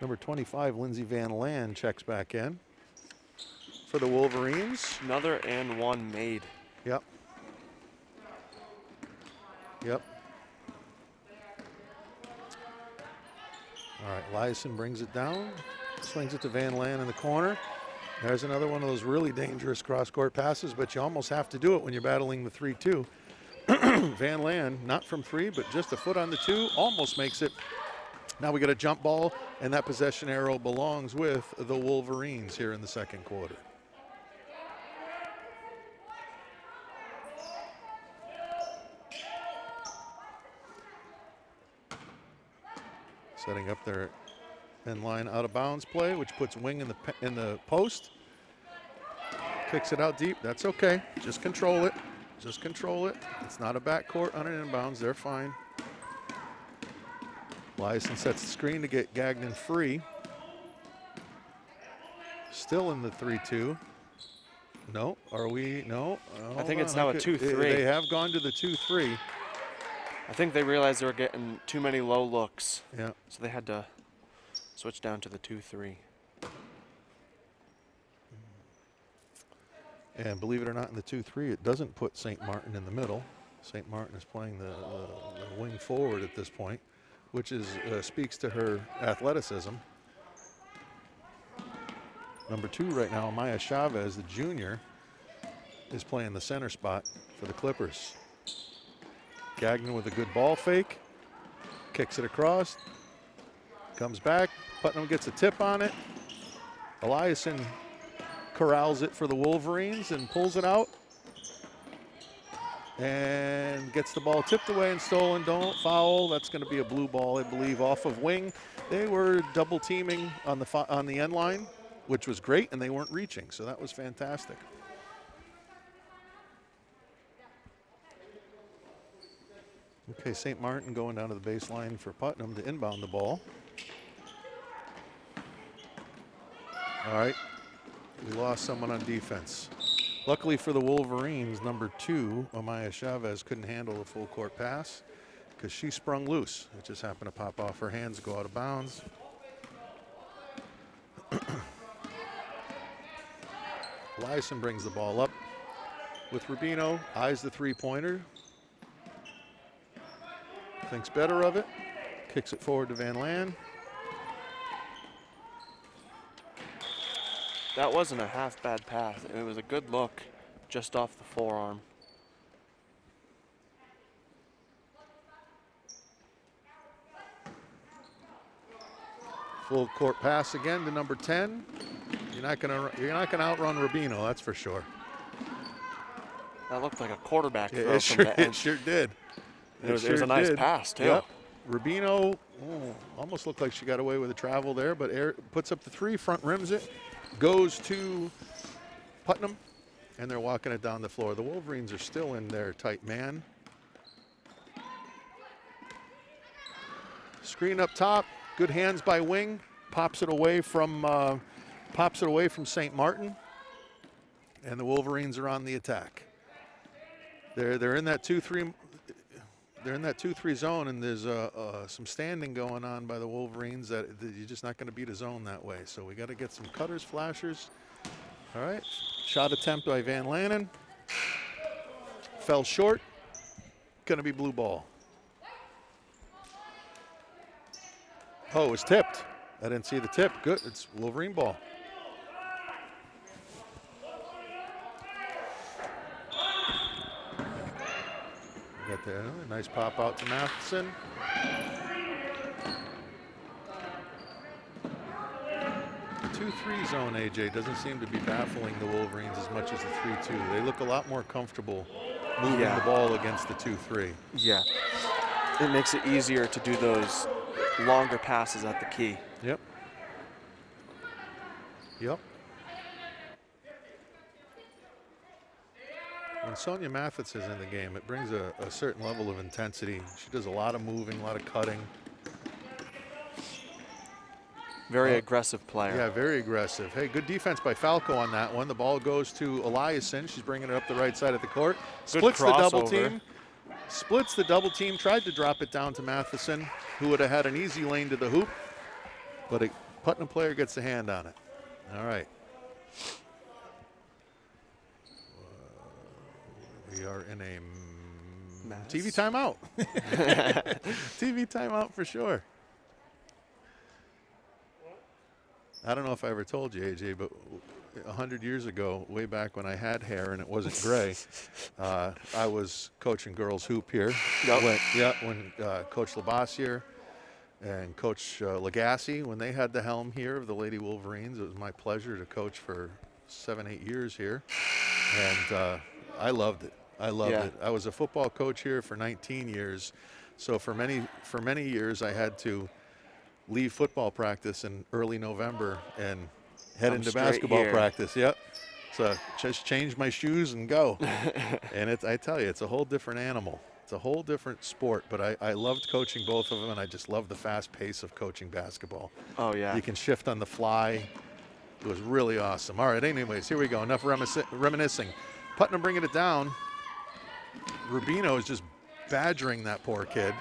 Number 25, Lindsay Van Land, checks back in for the Wolverines. Another and one made. Yep. Yep. All right, Eliason brings it down, swings it to Van Land in the corner. There's another one of those really dangerous cross-court passes, but you almost have to do it when you're battling the 3-2. Van Land, not from 3, but just a foot on the 2, almost makes it. Now we got a jump ball, and that possession arrow belongs with the Wolverines here in the second quarter. Setting up their in-line out-of-bounds play, which puts Wing in the post. Kicks it out deep. That's okay. Just control it. Just control it. It's not a backcourt on an inbounds. They're fine. Eliason sets the screen to get Gagnon free. Still in the 3-2. No. Are we? No. I think it's now a 2-3. They have gone to the 2-3. I think they realized they were getting too many low looks. Yeah. So they had to switch down to the 2-3. And believe it or not, in the 2-3, it doesn't put St. Martin in the middle. St. Martin is playing the wing forward at this point, which is speaks to her athleticism. Number 2 right now, Maya Chavez, the junior, is playing the center spot for the Clippers. Gagnon with a good ball fake, kicks it across, comes back. Putnam gets a tip on it. Eliason corrals it for the Wolverines and pulls it out. And gets the ball tipped away and stolen. Don't foul. That's going to be a blue ball, I believe, off of Wing. They were double teaming on the end line, which was great, and they weren't reaching, so that was fantastic. Okay, St. Martin going down to the baseline for Putnam to inbound the ball. All right, we lost someone on defense. Luckily for the Wolverines, number 2, Amaya Chavez, couldn't handle a full court pass because she sprung loose. It just happened to pop off her hands, go out of bounds. Eliason brings the ball up with Rubino, eyes the three-pointer. Thinks better of it, kicks it forward to Van Land. That wasn't a half bad pass. It was a good look just off the forearm. Full court pass again to number 10. You're not gonna outrun Rubino, that's for sure. That looked like a quarterback throw It from sure, the end. it sure did. It was a nice pass too. Yep. Rubino almost looked like she got away with a travel there, but puts up the 3, front rims it, goes to Putnam, and they're walking it down the floor. The Wolverines are still in their tight man. Screen up top, good hands by Wing, pops it away from St. Martin, and the Wolverines are on the attack. They're in that 2-3. They're in that 2-3 zone, and there's some standing going on by the Wolverines that you're just not going to beat a zone that way. So we got to get some cutters, flashers. All right, shot attempt by Van Lanen. Fell short. Going to be blue ball. Oh, it was tipped. I didn't see the tip. Good, it's Wolverine ball. Got there, nice pop out to Matheson. The 2-3 zone, AJ, doesn't seem to be baffling the Wolverines as much as the 3-2. They look a lot more comfortable moving the ball against the 2-3. Yeah, it makes it easier to do those longer passes at the key. Yep. Yep. When Sonia Mathis is in the game, it brings a certain level of intensity. She does a lot of moving, a lot of cutting. Very aggressive player. Yeah, very aggressive. Hey, good defense by Falco on that one. The ball goes to Eliason. She's bringing it up the right side of the court. Splits the double team. Splits the double team. Tried to drop it down to Matheson, who would have had an easy lane to the hoop. But it Putnam player gets a hand on it. All right. We are in a TV timeout. TV timeout for sure. I don't know if I ever told you, AJ, but 100 years ago, way back when I had hair and it wasn't gray, I was coaching girls hoop here. Yep. When Coach Labossiere and Coach Lagasse, when they had the helm here of the Lady Wolverines, it was my pleasure to coach for 7-8 years here, and I loved it. I loved it. I was a football coach here for 19 years, so for many years I had to leave football practice in early November and head into basketball practice. Yep. So just change my shoes and go. And I tell you, it's a whole different animal. It's a whole different sport, but I loved coaching both of them, and I just love the fast pace of coaching basketball. Oh, yeah. You can shift on the fly. It was really awesome. All right, anyways, here we go. Enough reminiscing. Putnam bringing it down. Rubino is just badgering that poor kid.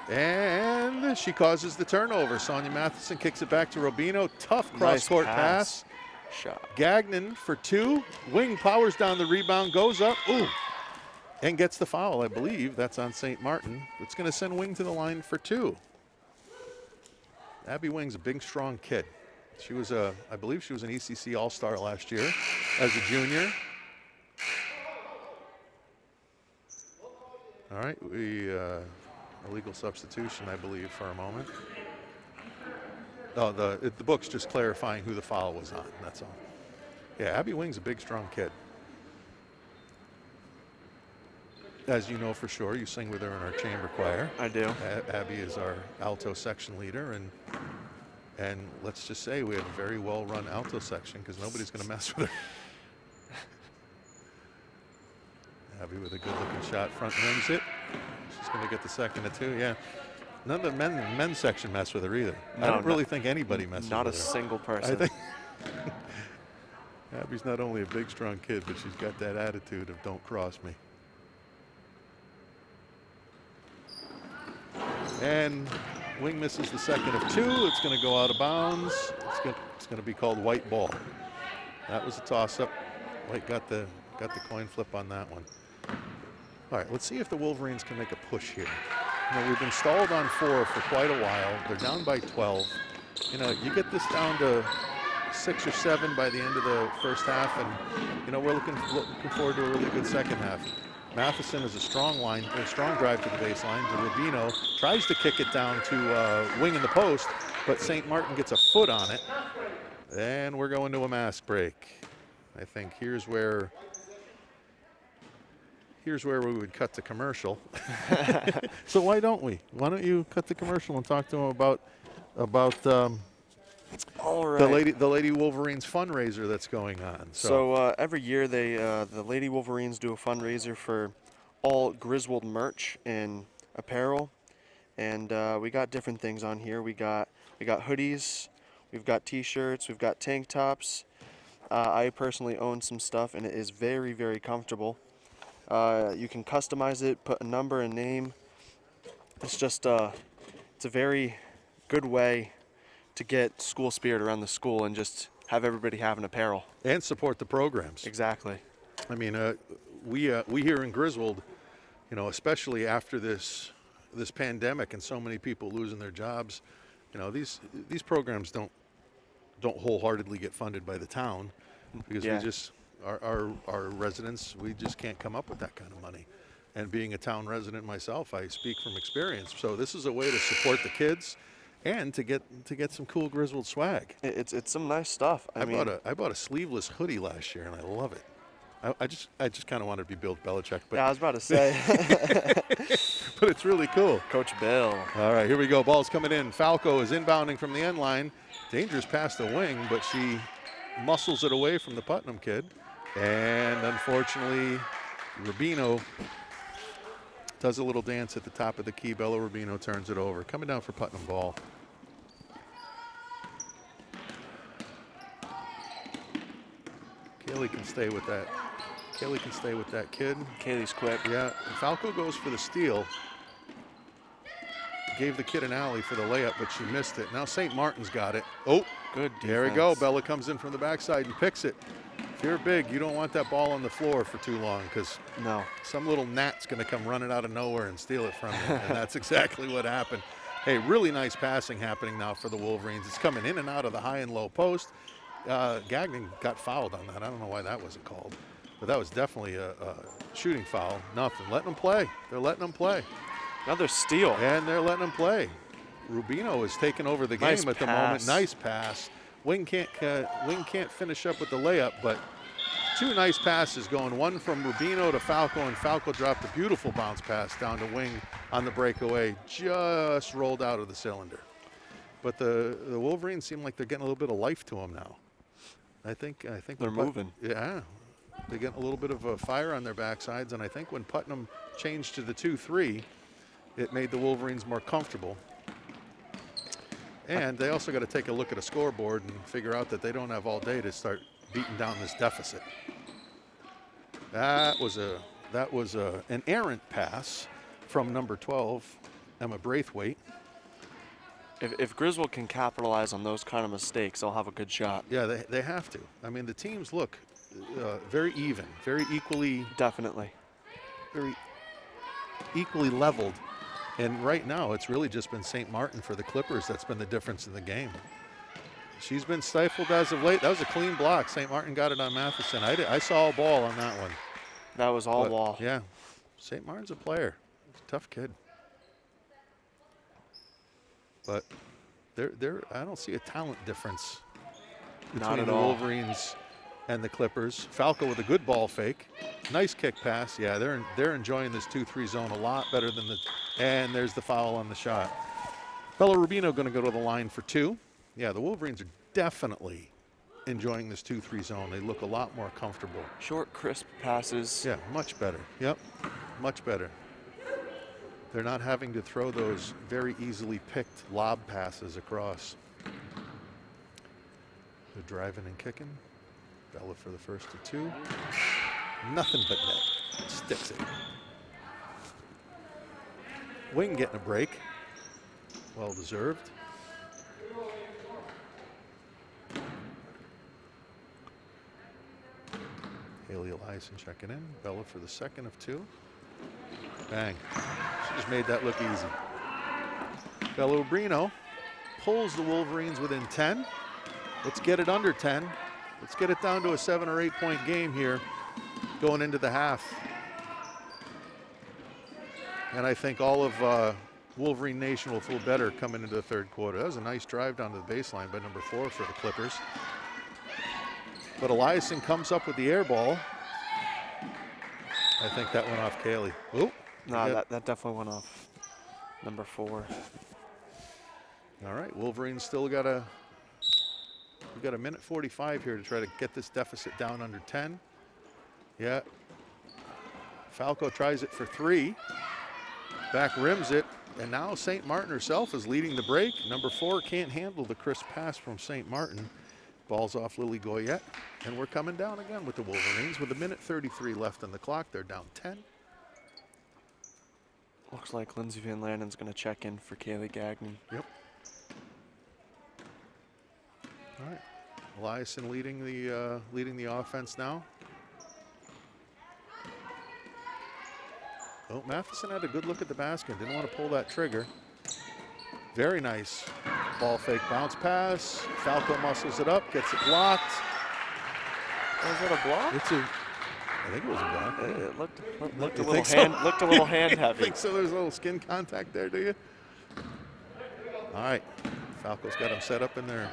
And she causes the turnover. Sonia Matheson kicks it back to Rubino. Tough cross-court pass. Shot. Gagnon for two. Wing powers down the rebound, goes up. Ooh. And gets the foul, I believe. That's on St. Martin. It's going to send Wing to the line for two. Abby Wing's a big, strong kid. She was I believe she was an ECC All-Star last year as a junior. All right, illegal substitution, I believe, for a moment. Oh, the book's just clarifying who the foul was on, that's all. Yeah, Abby Wing's a big, strong kid. As you know for sure, you sing with her in our chamber choir. I do. Abby is our alto section leader, and let's just say we have a very well-run alto section because nobody's going to mess with her. Abby with a good-looking shot, front rims it. She's going to get the second of two, yeah. None of the men's section mess with her either. No, I don't really think anybody messes with her. Not a single person. I think Abby's not only a big, strong kid, but she's got that attitude of don't cross me. And Wing misses the second of two. It's going to go out of bounds. It's going to be called white ball. That was a toss-up. White got the coin flip on that one. All right, let's see if the Wolverines can make a push here. You know, we've been stalled on 4 for quite a while. They're down by 12. You know, you get this down to 6 or 7 by the end of the first half, and you know we're looking forward to a really good second half. Matheson is a strong drive to the baseline. To Rubino tries to kick it down to Wing in the post, but St. Martin gets a foot on it, and we're going to a mask break. I think here's where we would cut the commercial. So why don't we? Why don't you cut the commercial and talk to them about all right. the Lady Wolverines fundraiser that's going on. So every year the Lady Wolverines do a fundraiser for all Griswold merch and apparel, and we got different things on here. We got hoodies, we've got T-shirts, we've got tank tops. I personally own some stuff, and it is very, very comfortable. You can customize it, put a number and name. It's just it's a very good way to get school spirit around the school and just have everybody have an apparel. And support the programs. Exactly. I mean, we here in Griswold, you know, especially after this pandemic and so many people losing their jobs, you know, these programs don't wholeheartedly get funded by the town because we just our residents, we just can't come up with that kind of money. And being a town resident myself, I speak from experience. So this is a way to support the kids and to get some cool Griswold swag. It's some nice stuff. I bought a sleeveless hoodie last year and I love it. I just kind of wanted to be Bill Belichick, but yeah, I was about to say. But it's really cool. Coach Bill. All right, here we go. Ball's coming in. Falco is inbounding from the end line. Dangerous past the wing, but she muscles it away from the Putnam kid. And unfortunately, Rubino does a little dance at the top of the key. Bella Rubino turns it over. Coming down for Putnam ball. Kaylee can stay with that. Kaylee can stay with that kid. Kaylee's quick. Yeah, and Falco goes for the steal. gave the kid an alley for the layup, but she missed it. Now St. Martin's got it. Oh, Good defense. there we go. Bella comes in from the backside and picks it. If you're big, you don't want that ball on the floor for too long because some little gnat's going to come running out of nowhere and steal it from you, and that's exactly what happened. Hey, really nice passing happening now for the Wolverines. It's coming in and out of the high and low post. Gagnon got fouled on that. I don't know why that wasn't called, but that was definitely a shooting foul. Nothing. Letting them play. They're letting them play. Another steal. And they're letting them play. Rubino is taking over the game at the moment. Nice pass. Wing can't finish up with the layup, but two nice passes going. One from Rubino to Falco, and Falco dropped a beautiful bounce pass down to Wing on the breakaway. Just rolled out of the cylinder. But the Wolverines seem like they're getting a little bit of life to them now. I think they're moving. Yeah, they're getting a little bit of a fire on their backsides, and I think when Putnam changed to the 2-3, it made the Wolverines more comfortable. And they also got to take a look at a scoreboard and figure out that they don't have all day to start beating down this deficit. That was an errant pass from number 12, Emma Braithwaite. If Griswold can capitalize on those kind of mistakes, they'll have a good shot. Yeah, they have to. I mean, the teams look very even, very equally. Definitely. Very equally leveled. And right now, it's really just been St. Martin for the Clippers that's been the difference in the game. She's been stifled as of late. That was a clean block. St. Martin got it on Matheson. I saw a ball on that one. That was all ball. Yeah, St. Martin's a player. He's a tough kid. But I don't see a talent difference between the Wolverines and the Clippers. Falco with a good ball fake. Nice kick pass. Yeah, they're enjoying this 2-3 zone a lot better than and there's the foul on the shot. Bella Rubino going to go to the line for 2. Yeah, the Wolverines are definitely enjoying this 2-3 zone. They look a lot more comfortable. Short, crisp passes. Yeah, much better. Yep, much better. They're not having to throw those very easily picked lob passes across. They're driving and kicking. Bella for the first of 2. Nothing but net. Sticks it. Wing getting a break. Well deserved. Haley Eliason checking in. Bella for the second of 2. Bang. She just made that look easy. Bella Rubino pulls the Wolverines within 10. Let's get it under 10. Let's get it down to a 7 or 8 point game here going into the half. And I think all of Wolverine Nation will feel better coming into the third quarter. That was a nice drive down to the baseline by number 4 for the Clippers. But Eliason comes up with the air ball. I think that went off Kaylee. Oh, no, that definitely went off number 4. All right, Wolverines still got we've got a minute 45 here to try to get this deficit down under 10. Yeah. Falco tries it for 3. Back rims it, and now St. Martin herself is leading the break. Number 4 can't handle the crisp pass from St. Martin. Ball's off Lily Goyette, and we're coming down again with the Wolverines. With a minute 33 left on the clock, they're down 10. Looks like Lindsay Van Lanen's going to check in for Kaylee Gagnon. Yep. All right, Eliason leading the offense now. Oh, Matheson had a good look at the basket. Didn't want to pull that trigger. Very nice ball fake bounce pass. Falco muscles it up, gets it blocked. Was it a block? I think it was a block. It looked a little looked a little hand heavy. I think so. There's a little skin contact there, do you? All right, Falco's got him set up in their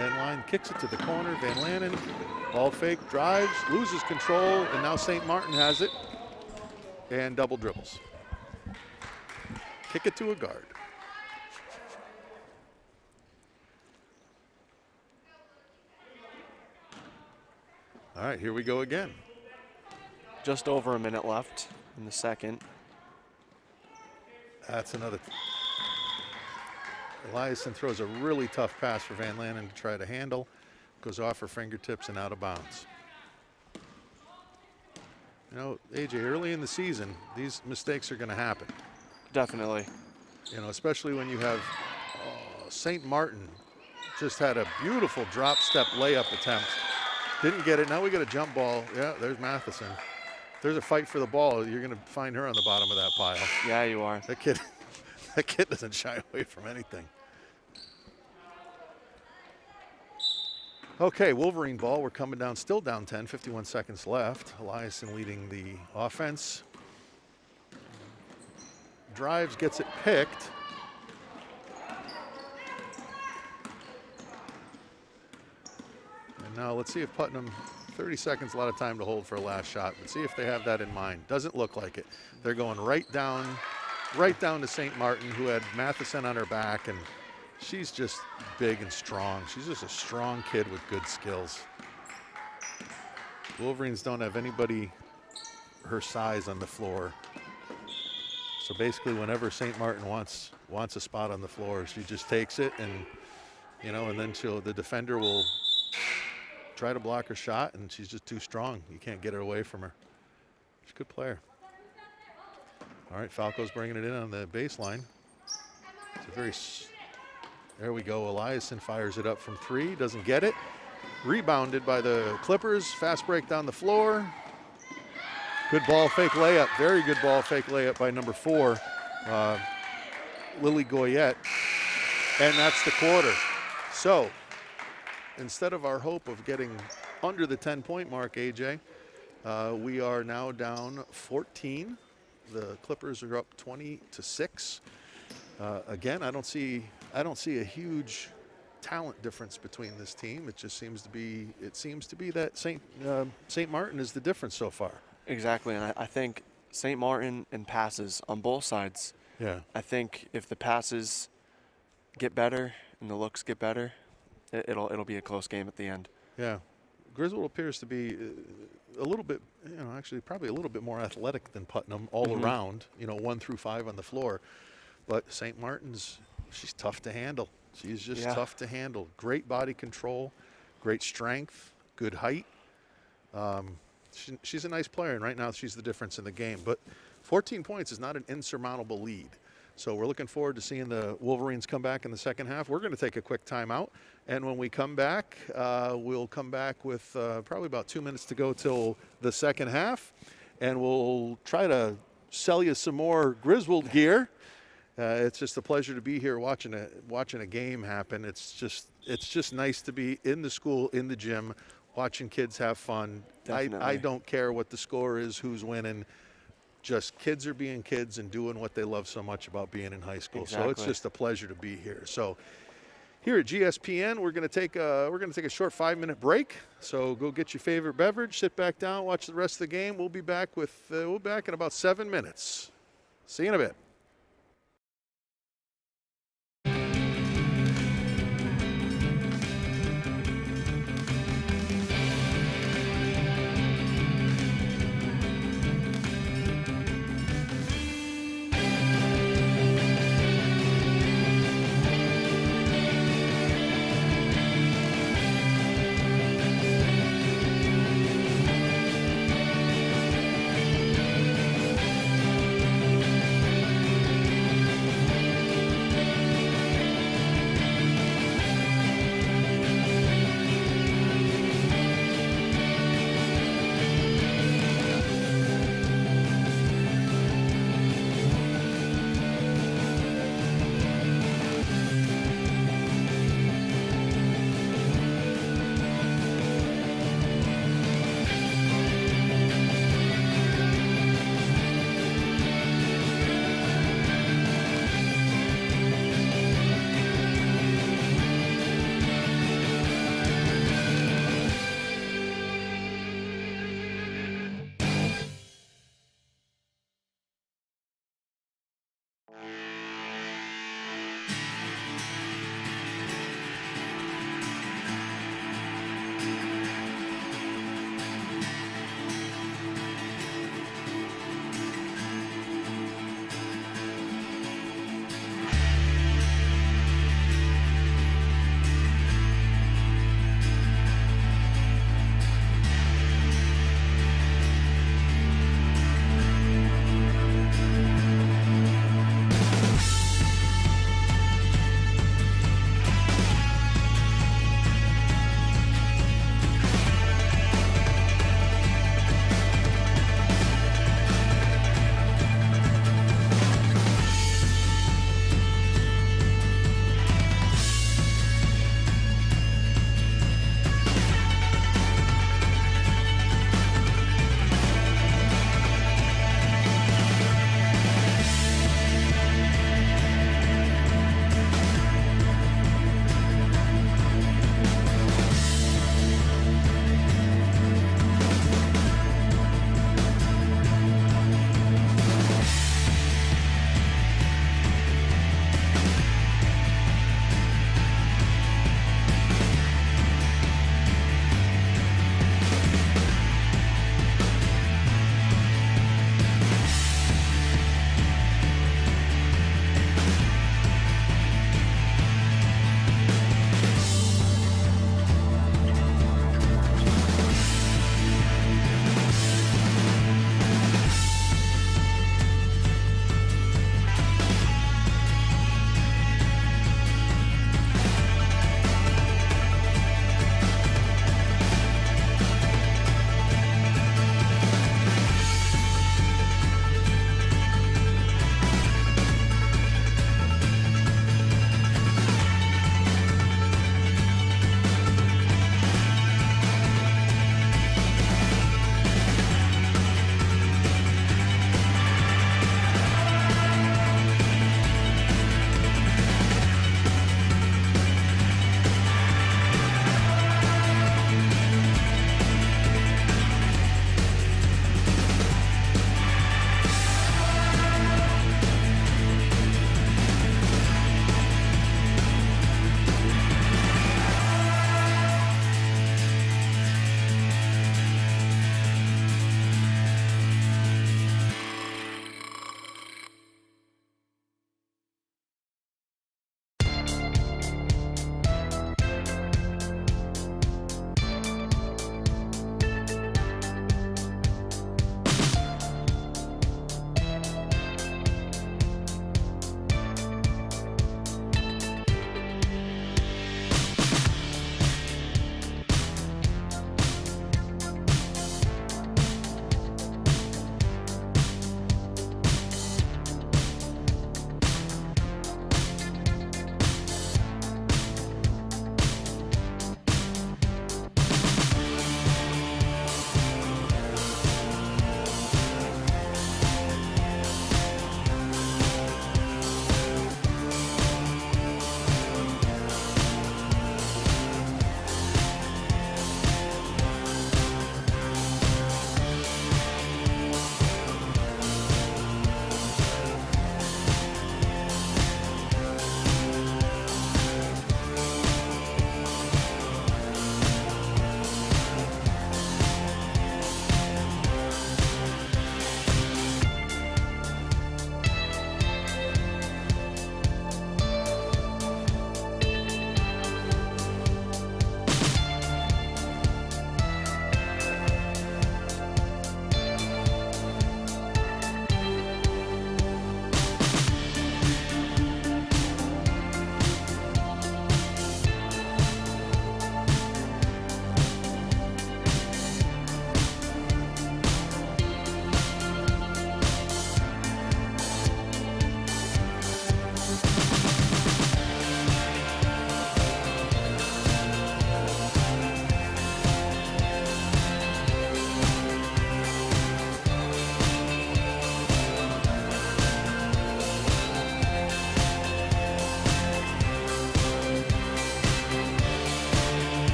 end line, kicks it to the corner. Van Lanen, ball fake, drives, loses control, and now St. Martin has it. And double dribbles. Kick it to a guard. All right, here we go again. Just over a minute left in the second. That's another. Eliason throws a really tough pass for Van Lanen to try to handle. Goes off her fingertips and out of bounds. You know, AJ, early in the season, these mistakes are going to happen. Definitely. You know, especially when you have St. Martin just had a beautiful drop step layup attempt. Didn't get it. Now we got a jump ball. Yeah, there's Matheson. There's a fight for the ball. You're going to find her on the bottom of that pile. Yeah, you are. That kid doesn't shy away from anything. Okay, Wolverine ball. We're coming down, still down 10, 51 seconds left. Eliason leading the offense. Drives, gets it picked. And now let's see if Putnam, 30 seconds, a lot of time to hold for a last shot, but see if they have that in mind. Doesn't look like it. They're going right down to St. Martin, who had Matheson on her back, and she's just big and strong. She's just a strong kid with good skills. Wolverines don't have anybody her size on the floor. So basically, whenever St. Martin wants a spot on the floor, she just takes it, and you know, and then the defender will try to block her shot, and she's just too strong. You can't get it away from her. She's a good player. All right, Falco's bringing it in on the baseline. It's there we go. Eliason fires it up from 3, doesn't get it. Rebounded by the Clippers. Fast break down the floor. Good ball fake layup. Very good ball fake layup by number 4, Lily Goyette. And that's the quarter. So instead of our hope of getting under the 10-point mark, AJ, we are now down 14. The Clippers are up 20-6. Again, I don't see a huge talent difference between this team. It just seems to be that St. Martin is the difference so far. Exactly, and I think St. Martin and passes on both sides. Yeah. I think if the passes get better and the looks get better, it'll be a close game at the end. Yeah. Griswold appears to be a little bit, actually probably a little bit more athletic than Putnam all around, 1 through 5 on the floor. But St. Martin's, she's tough to handle. She's just tough to handle. Great body control, great strength, good height. She's a nice player, and right now she's the difference in the game. But 14 points is not an insurmountable lead. So we're looking forward to seeing the Wolverines come back in the second half. We're going to take a quick timeout, and when we come back, we'll come back with probably about 2 minutes to go till the second half, and we'll try to sell you some more Griswold gear. It's just a pleasure to be here watching a game happen. It's just nice to be in the school, in the gym, watching kids have fun. I don't care what the score is, who's winning. Just kids are being kids and doing what they love so much about being in high school. Exactly. So it's just a pleasure to be here. So here at GSPN, we're going to take a short 5-minute break. So go get your favorite beverage, sit back down, watch the rest of the game. We'll be back in about 7 minutes. See you in a bit.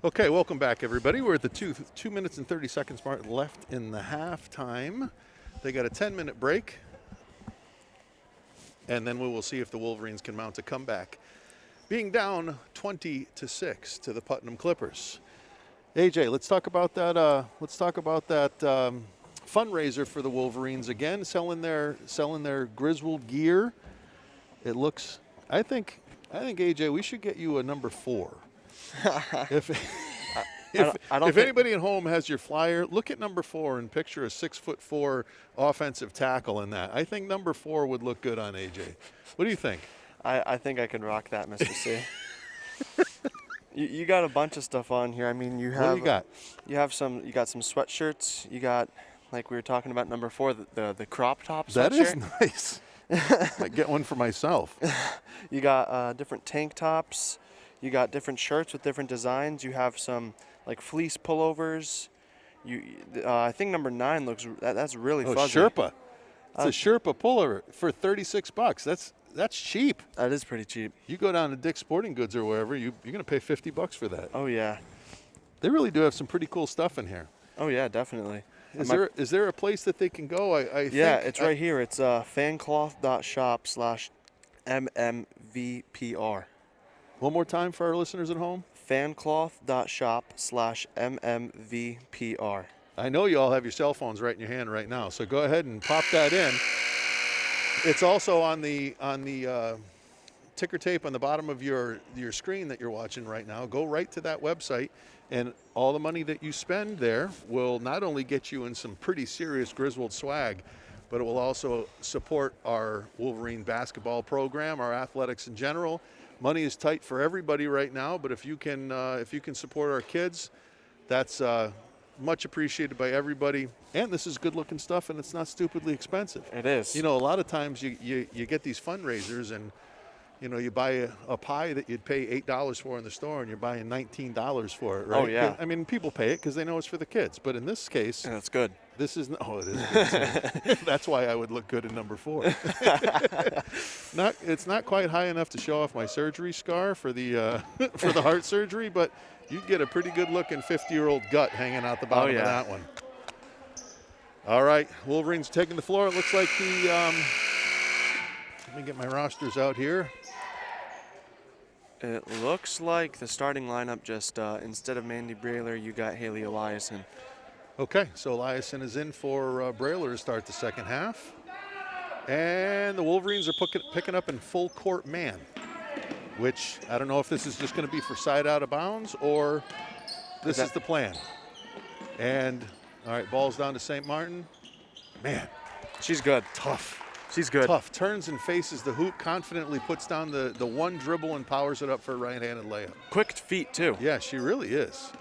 Okay, welcome back, everybody. We're at the 2 minutes and 30 seconds mark left in the halftime. They got a 10-minute break, and then we will see if the Wolverines can mount a comeback, being down 20-6 to the Putnam Clippers. AJ, let's talk about that. Fundraiser for the Wolverines again, selling their Griswold gear. It looks. I think AJ, we should get you a number 4. If anybody at home has your flyer, look at number 4 and picture a 6'4" offensive tackle in that. I think number 4 would look good on AJ. What do you think? I think I can rock that, Mr. C. You got a bunch of stuff on here. I mean, you have. What do you got? You got some sweatshirts. You got, like we were talking about, number 4, the crop top sweatshirt. That is nice. I get one for myself. You got different tank tops. You got different shirts with different designs. You have some like fleece pullovers. I think number 9 looks that's really fuzzy. Sherpa. It's a Sherpa pullover for $36. That's cheap. That is pretty cheap. You go down to Dick's Sporting Goods or wherever, you're going to pay $50 for that. Oh yeah. They really do have some pretty cool stuff in here. Oh yeah, definitely. Is there a place that they can go? Yeah, it's right here. It's fancloth.shop/MMVPR. One more time for our listeners at home. fancloth.shop/MMVPR. I know you all have your cell phones right in your hand right now, so go ahead and pop that in. It's also on the ticker tape on the bottom of your screen that you're watching right now. Go right to that website, and all the money that you spend there will not only get you in some pretty serious Griswold swag, but it will also support our Wolverine basketball program, our athletics in general. Money is tight for everybody right now, but if you can support our kids, that's much appreciated by everybody. And this is good-looking stuff, and it's not stupidly expensive. It is. You know, a lot of times you get these fundraisers, and you buy a pie that you'd pay $8 for in the store, and you're buying $19 for it, right? Oh yeah. I mean, people pay it because they know it's for the kids, but in this case, and it's good. This is it is good. That's why I would look good in number 4. It's not quite high enough to show off my surgery scar for the for the heart surgery, but you get a pretty good looking 50-year-old gut hanging out the bottom of that one. All right, Wolverines taking the floor. It looks like let me get my rosters out here. It looks like the starting lineup just instead of Mandy Brailer, you got Haley Eliason. Okay, so Eliason is in for Brailer to start the second half. And the Wolverines are picking up in full court man, which I don't know if this is just going to be for side out of bounds or this is the plan. And, all right, ball's down to St. Martin. Man. She's good. Tough. She's good. Tough. Turns and faces the hoop, confidently puts down the one dribble and powers it up for a right-handed layup. Quick feet, too. Yeah, she really is.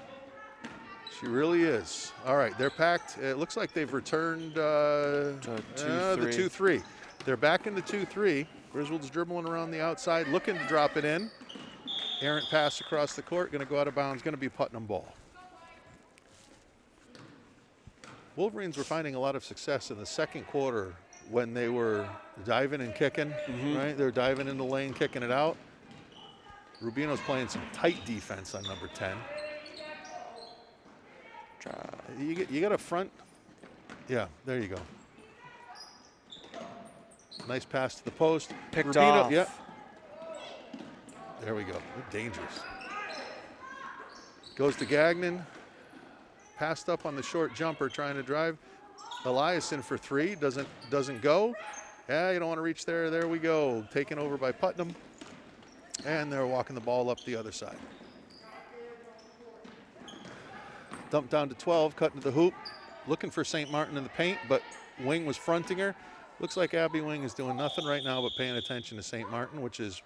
She really is. All right, they're packed. It looks like they've returned the 2-3. They're back in the 2-3. Griswold's dribbling around the outside, looking to drop it in. Errant pass across the court, going to go out of bounds, going to be Putnam ball. Wolverines were finding a lot of success in the second quarter when they were diving and kicking, right? They were diving in the lane, kicking it out. Rubino's playing some tight defense on number 10. You got a front. Yeah, there you go. Nice pass to the post. Picked off. Yep. There we go. They're dangerous. Goes to Gagnon. Passed up on the short jumper, trying to drive. Eliason for 3. Doesn't go. Yeah, you don't want to reach there. There we go. Taken over by Putnam. And they're walking the ball up the other side. Dumped down to 12, cutting to the hoop. Looking for St. Martin in the paint, but Wing was fronting her. Looks like Abby Wing is doing nothing right now but paying attention to St. Martin, which is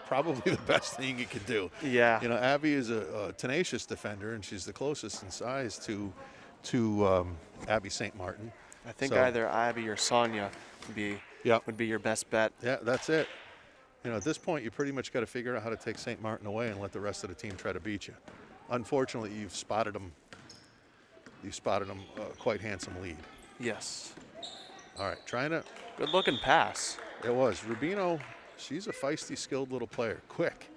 probably the best thing you could do. Yeah. You know, Abby is a tenacious defender, and she's the closest in size to Abby St. Martin. I think either Abby or Sonia would be your best bet. Yeah, that's it. You know, at this point, you pretty much got to figure out how to take St. Martin away and let the rest of the team try to beat you. Unfortunately, you've spotted them. Quite handsome lead. Yes. All right, trying to. Good looking pass. It was. Rubino, she's a feisty, skilled little player. Quick.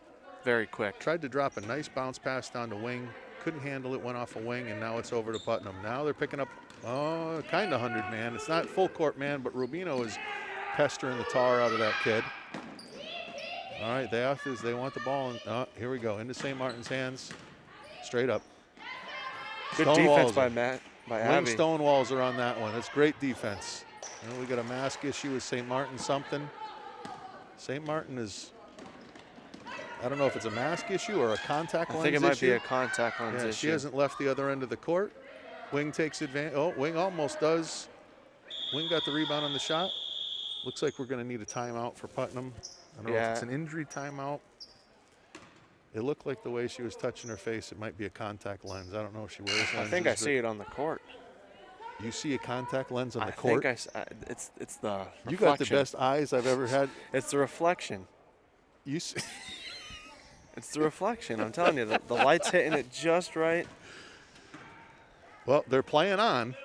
Very quick. Tried to drop a nice bounce pass down to Wing. couldn't handle it, went off a wing, and now it's over to Putnam. Now they're picking up, kind of 100 man. It's not full court man, but Rubino is pestering the tar out of that kid. All right, they want the ball. Here we go, into St. Martin's hands, straight up. Good defense by Abby. Wing Stonewalls are on that one. That's great defense. We got a mask issue with St. Martin something. St. Martin is, I don't know if it's a mask issue or a contact lens issue. I think it might be a contact lens issue. She hasn't left the other end of the court. Wing takes advantage. Oh, Wing almost does. Wing got the rebound on the shot. Looks like we're going to need a timeout for Putnam. I don't know if it's an injury timeout. It looked like the way she was touching her face, it might be a contact lens. I don't know if she wears lenses. I think I see it on the court. You see a contact lens on the court? I think it's the reflection. You got the best eyes I've ever had. It's the reflection. You see? It's the reflection. I'm telling you, the light's hitting it just right. Well, they're playing on.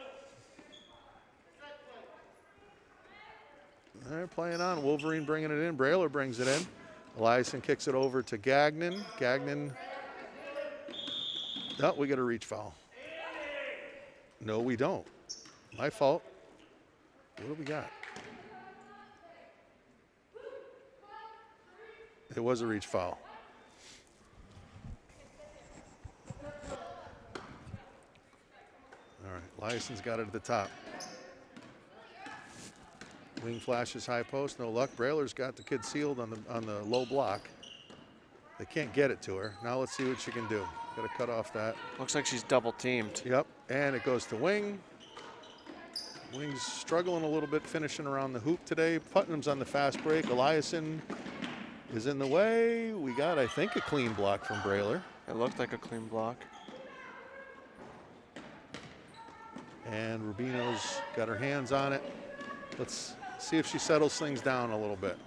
They're playing on. Wolverine bringing it in. Brailer brings it in. Eliason kicks it over to Gagnon. Gagnon. Oh, we got a reach foul. No, we don't. My fault. What do we got? It was a reach foul. All right, Eliason's got it at the top. Wing flashes high post, no luck. Brailer's got the kid sealed on the low block. They can't get it to her. Now let's see what she can do. Got to cut off that. Looks like she's double teamed. Yep, and it goes to Wing. Wing's struggling a little bit finishing around the hoop today. Putnam's on the fast break. Eliason is in the way. We got, I think, a clean block from Brailer. It looked like a clean block. And Rubino's got her hands on it. Let's see if she settles things down a little bit.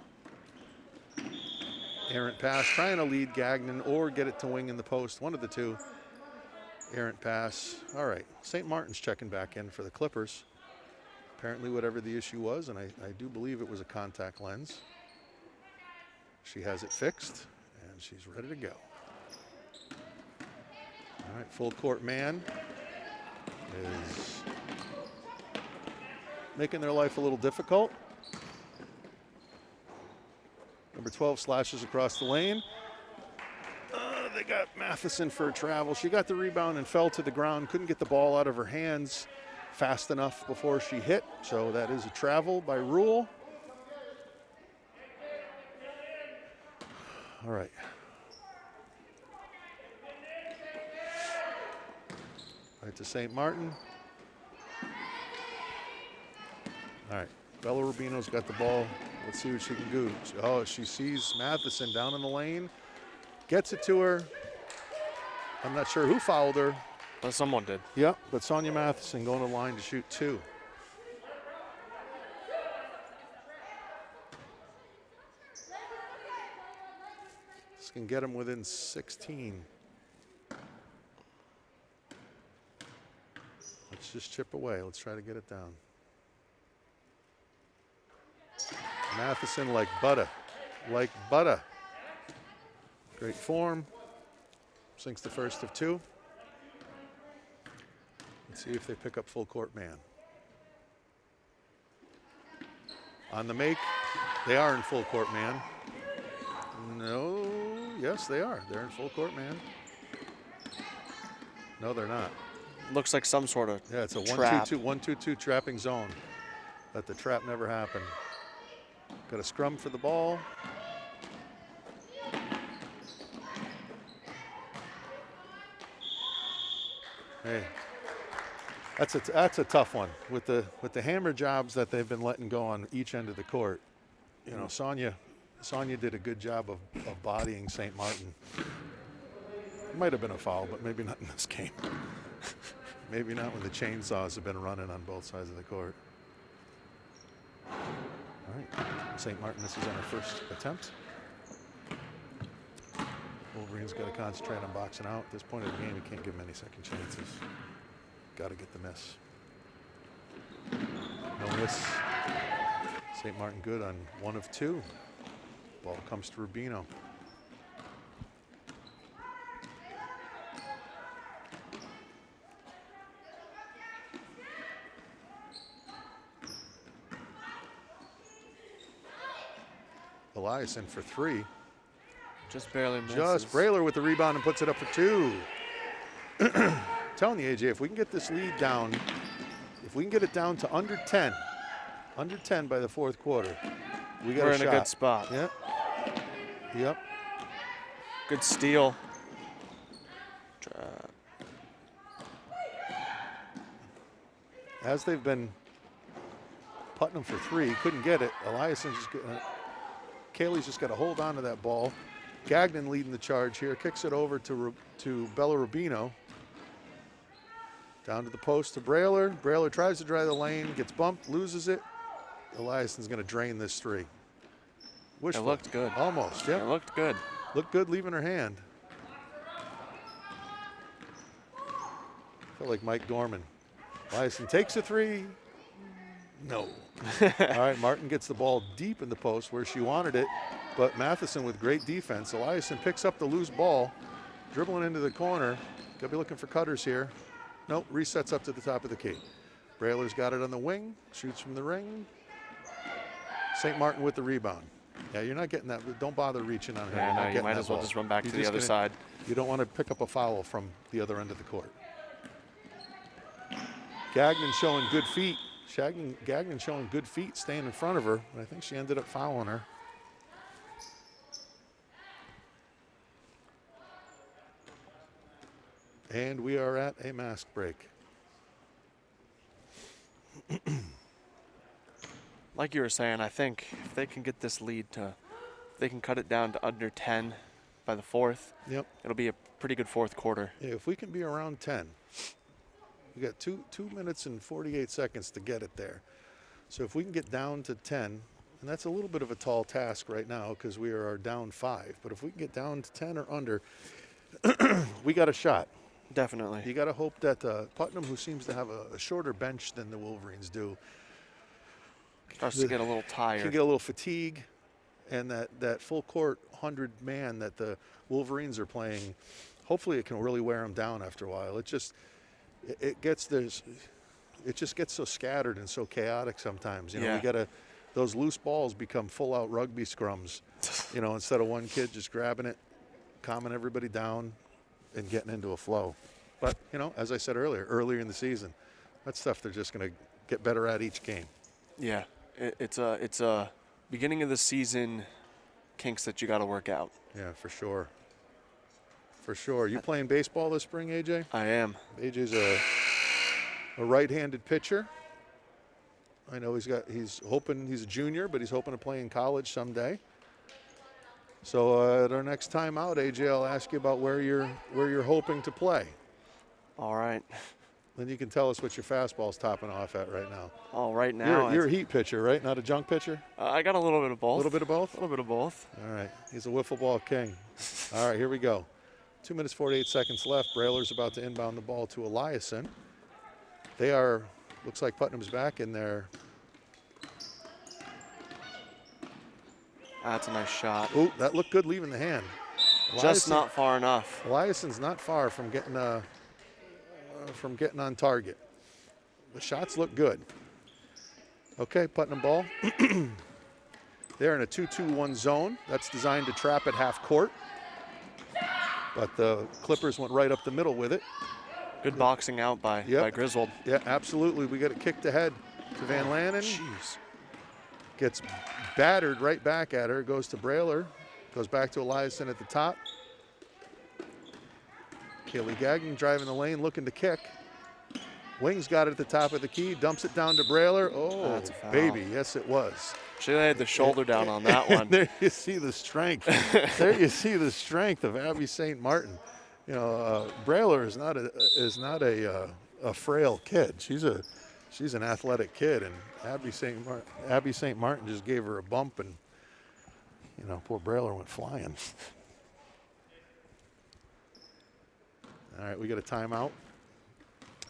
Errant pass, trying to lead Gagnon or get it to Wing in the post, one of the two. Errant pass. All right, St. Martin's checking back in for the Clippers. Apparently whatever the issue was, and I do believe it was a contact lens. She has it fixed, and she's ready to go. All right, full court man is making their life a little difficult. Number 12 slashes across the lane. They got Matheson for a travel. She got the rebound and fell to the ground. Couldn't get the ball out of her hands fast enough before she hit. So that is a travel by rule. All right. Right to St. Martin. All right, Bella Rubino's got the ball. Let's see what she can do. Oh, she sees Matheson down in the lane, gets it to her. I'm not sure who fouled her. But someone did. Yep, but Sonia Matheson going to the line to shoot 2. This can get them within 16. Let's just chip away. Let's try to get it down. Matheson like butter. Like butter. Great form. Sinks the first of 2. Let's see if they pick up full court man. On the make, they are in full court man. No, yes they are. They're in full court man. No, they're not. Looks like some sort of Yeah, it's a trap. 1-2-2 trapping zone. Let the trap never happen. Got a scrum for the ball. Hey, that's a tough one with the hammer jobs that they've been letting go on each end of the court. You know, Sonia did a good job of bodying St. Martin. It might have been a foul, but maybe not in this game. Maybe not when the chainsaws have been running on both sides of the court. All right, St. Martin, this is on her first attempt. Wolverine's got to concentrate on boxing out. At this point of the game, you can't give them any second chances. Got to get the miss. No miss. St. Martin good on 1 of 2. Ball comes to Rubino. Eliason for 3. Just barely misses. Just Brailer with the rebound and puts it up for 2. Telling you, AJ, if we can get this lead down, if we can get it down to under 10 by the 4th quarter, we're in a good spot. Yep. Yep. Good steal. As they've been Putnam for 3, couldn't get it. Eliason's just Kaylee's just got to hold on to that ball. Gagnon leading the charge here, kicks it over to Bella Rubino. Down to the post to Brailer. Brailer tries to drive the lane, gets bumped, loses it. Eliason's going to drain this 3. Wishful. It looked good. Almost, yeah. It looked good. Looked good leaving her hand. Felt like Mike Dorman. Eliason takes a 3. No. All right, Martin gets the ball deep in the post where she wanted it, but Matheson with great defense. Eliason picks up the loose ball, dribbling into the corner. Got to be looking for cutters here. Nope, resets up to the top of the key. Brailer's got it on the wing, shoots from the ring. St. Martin with the rebound. Yeah, you're not getting that. Don't bother reaching on her. Yeah, no, you might as well just run back to the other side. You don't want to pick up a foul from the other end of the court. Gagnon showing good feet. Gagnon showing good feet, staying in front of her, but I think she ended up fouling her. And we are at a mask break. Like you were saying, I think if they can get this lead if they can cut it down to under 10 by the 4th, yep, it'll be a pretty good 4th quarter. Yeah, if we can be around 10, we got 2 minutes and 48 seconds to get it there. So if we can get down to 10, and that's a little bit of a tall task right now because we are down 5, but if we can get down to 10 or under, we got a shot. Definitely. You got to hope that Putnam, who seems to have a shorter bench than the Wolverines do, starts to get a little tired. Can get a little fatigue, and that full court 100-man that the Wolverines are playing, hopefully it can really wear them down after a while. It just gets so scattered and so chaotic sometimes. You know, yeah. Those loose balls become full-out rugby scrums. You know, instead of one kid just grabbing it, calming everybody down, and getting into a flow. But, you know, as I said earlier in the season, that's stuff they're just going to get better at each game. Yeah, it's a beginning of the season kinks that you got to work out. Yeah, for sure. For sure. You playing baseball this spring, AJ? I am. AJ's a right-handed pitcher. I know he's hoping, he's a junior, but he's hoping to play in college someday. So at our next time out, AJ, I'll ask you about where you're hoping to play. All right. Then you can tell us what your fastball's topping off at right now. Oh, right now. You're a heat pitcher, right? Not a junk pitcher? I got a little bit of both. A little bit of both? A little bit of both. All right. He's a wiffle ball king. All right, here we go. 2 minutes, 48 seconds left. Brailer's about to inbound the ball to Eliason. Looks like Putnam's back in there. That's a nice shot. Ooh, that looked good leaving the hand. Just not far enough. Eliason's not far from getting on target. The shots look good. Okay, Putnam ball. They're in a 2-2-1 zone. That's designed to trap at half court. But the Clippers went right up the middle with it. Good boxing out by Griswold. Yeah, absolutely. We got it kicked ahead to Van Lanen. Jeez. Gets battered right back at her. Goes to Brailer. Goes back to Eliason at the top. Kaylee Gagnon driving the lane, looking to kick. Wings got it at the top of the key. Dumps it down to Brailer. Oh, that's a foul. Baby. Yes, it was. She laid the shoulder down on that one. There you see the strength. There you see the strength of Abby St. Martin. You know, Brailer is not a frail kid. She's an athletic kid, and Abby St. Martin just gave her a bump, and you know, poor Brailer went flying. All right, we got a timeout.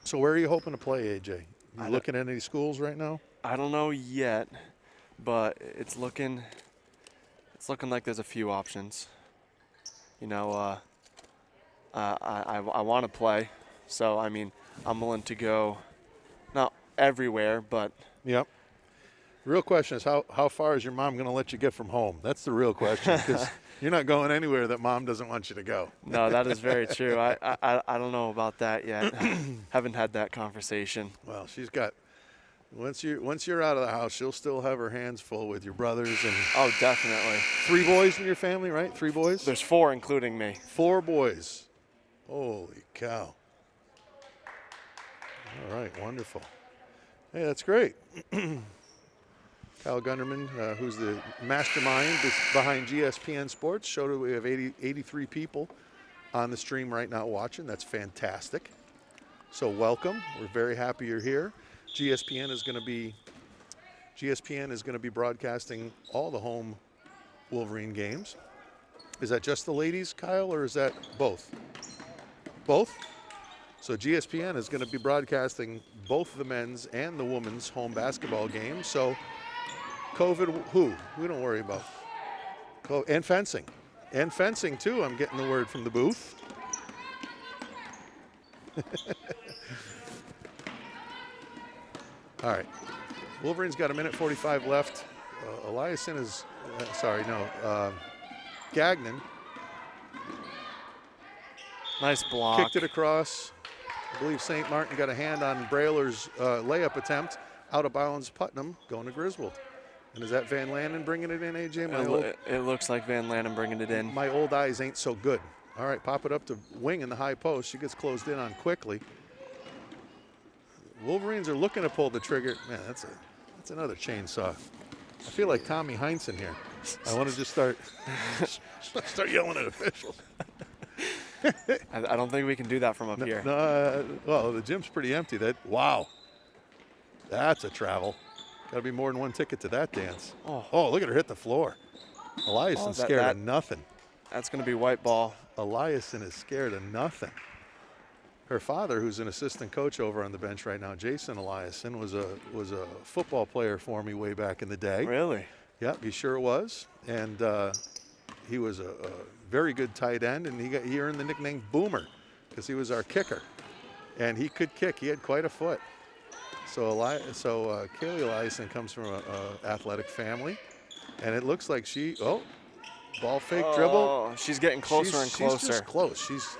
So where are you hoping to play, AJ? You looking at any schools right now? I don't know yet, but it's looking like there's a few options. You know, I want to play, so I mean, I'm willing to go, not everywhere, but yep. Real question is how far is your mom going to let you get from home? That's the real question, because you're not going anywhere that mom doesn't want you to go. No, that is very true. I don't know about that yet. Haven't had that conversation. Well, she's got once you're out of the house, she'll still have her hands full with your brothers and. Oh, definitely. 3 boys in your family, right? 3 boys. There's 4, including me. 4 boys. Holy cow! All right, wonderful. Hey, that's great. Kyle Gunderman, who's the mastermind behind GSPN Sports, showed that we have 83 people on the stream right now watching. That's fantastic. So welcome. We're very happy you're here. GSPN is going to be broadcasting all the home Wolverine games. Is that just the ladies, Kyle, or is that both? Both? So GSPN is going to be broadcasting both the men's and the women's home basketball games. So COVID, we don't worry about. And fencing. And fencing, too, I'm getting the word from the booth. All right. Wolverine's got 1:45 left. Eliason is, Gagnon. Nice block. Kicked it across. I believe St. Martin got a hand on Brailer's layup attempt. Out of bounds, Putnam going to Griswold. And is that Van Lanen bringing it in, AJ? It looks like Van Lanen bringing it in. My old eyes ain't so good. All right, pop it up to Wing in the high post. She gets closed in on quickly. Wolverines are looking to pull the trigger. Man, that's another chainsaw. I feel like Tommy Heinsohn here. I want to just start yelling at officials. I don't think we can do that from up here. Well, the gym's pretty empty. Wow. That's a travel. Got to be more than one ticket to that dance. Oh, look at her hit the floor. Eliason's scared of nothing. That's going to be white ball. Eliason is scared of nothing. Her father, who's an assistant coach over on the bench right now, Jason Eliason, was a football player for me way back in the day. Really? Yep, he sure was. And he was a very good tight end, and he earned the nickname Boomer because he was our kicker. And he could kick. He had quite a foot. So Kaylee Eliason comes from an athletic family. And it looks like ball fake dribble. She's getting closer and closer. She's just close. She's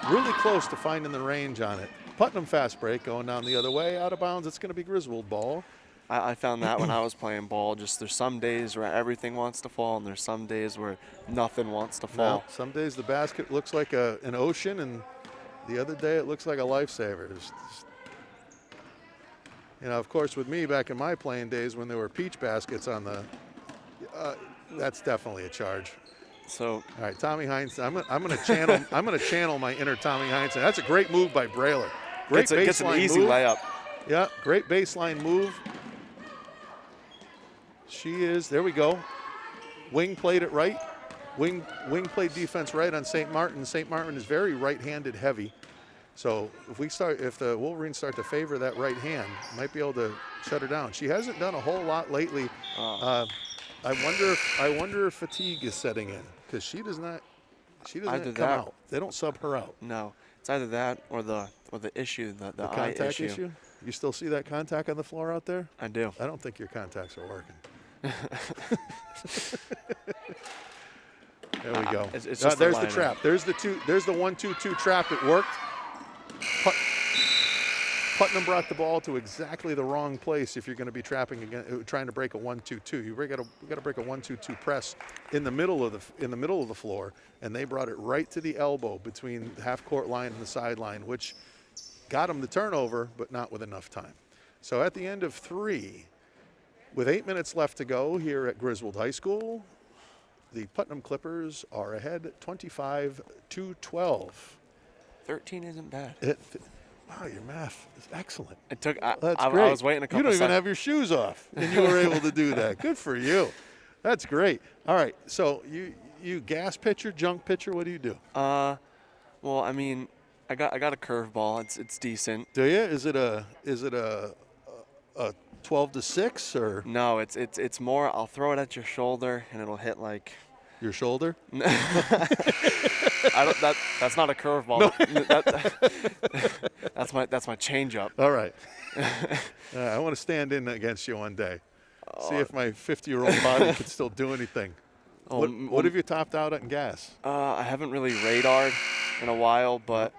really close to finding the range on it. Putnam fast break going down the other way. Out of bounds, it's going to be Griswold ball. I found that when I was playing ball. Just there's some days where everything wants to fall, and there's some days where nothing wants to fall. No, some days the basket looks like an ocean, and the other day it looks like a lifesaver. Of course, with me back in my playing days when there were peach baskets on the that's definitely a charge. So, all right, Tommy Heinz. I'm going to channel my inner Tommy Heinz. That's a great move by Brailer. Great baseline gets an easy move. layup. Yeah, great baseline move. There we go. Wing played it right. Wing played defense right on St. Martin. St. Martin is very right-handed heavy. So if the Wolverines start to favor that right hand, might be able to shut her down. She hasn't done a whole lot lately. I wonder if fatigue is setting in because she doesn't come out. They don't sub her out. No, it's either that or the issue, the eye contact issue. You still see that contact on the floor out there? I do. I don't think your contacts are working. There we go. It's just there's the trap. There's the 1-2-2 trap. It worked. Putnam brought the ball to exactly the wrong place if you're going to be trying to break a 1-2-2. You got to break a 1-2-2 press in the middle of the floor, and they brought it right to the elbow between the half-court line and the sideline, which got them the turnover, but not with enough time. So at the end of 3, with 8 minutes left to go here at Griswold High School, the Putnam Clippers are ahead 25-12. 13 isn't bad. Wow, your math is excellent. That's great. I was waiting a couple You don't even seconds. have your shoes off, and you were able to do that. Good for you. That's great. All right, so you gas pitcher, junk pitcher, what do you do? Well, I mean, I got a curveball. It's decent. Do you? Is it a 12-6 or? No, it's more. I'll throw it at your shoulder and it'll hit like. Your shoulder? That's not a curveball. No. That's my changeup. All right. I want to stand in against you one day. See if my 50-year-old body could still do anything. What have you topped out at in gas? I haven't really radared in a while, but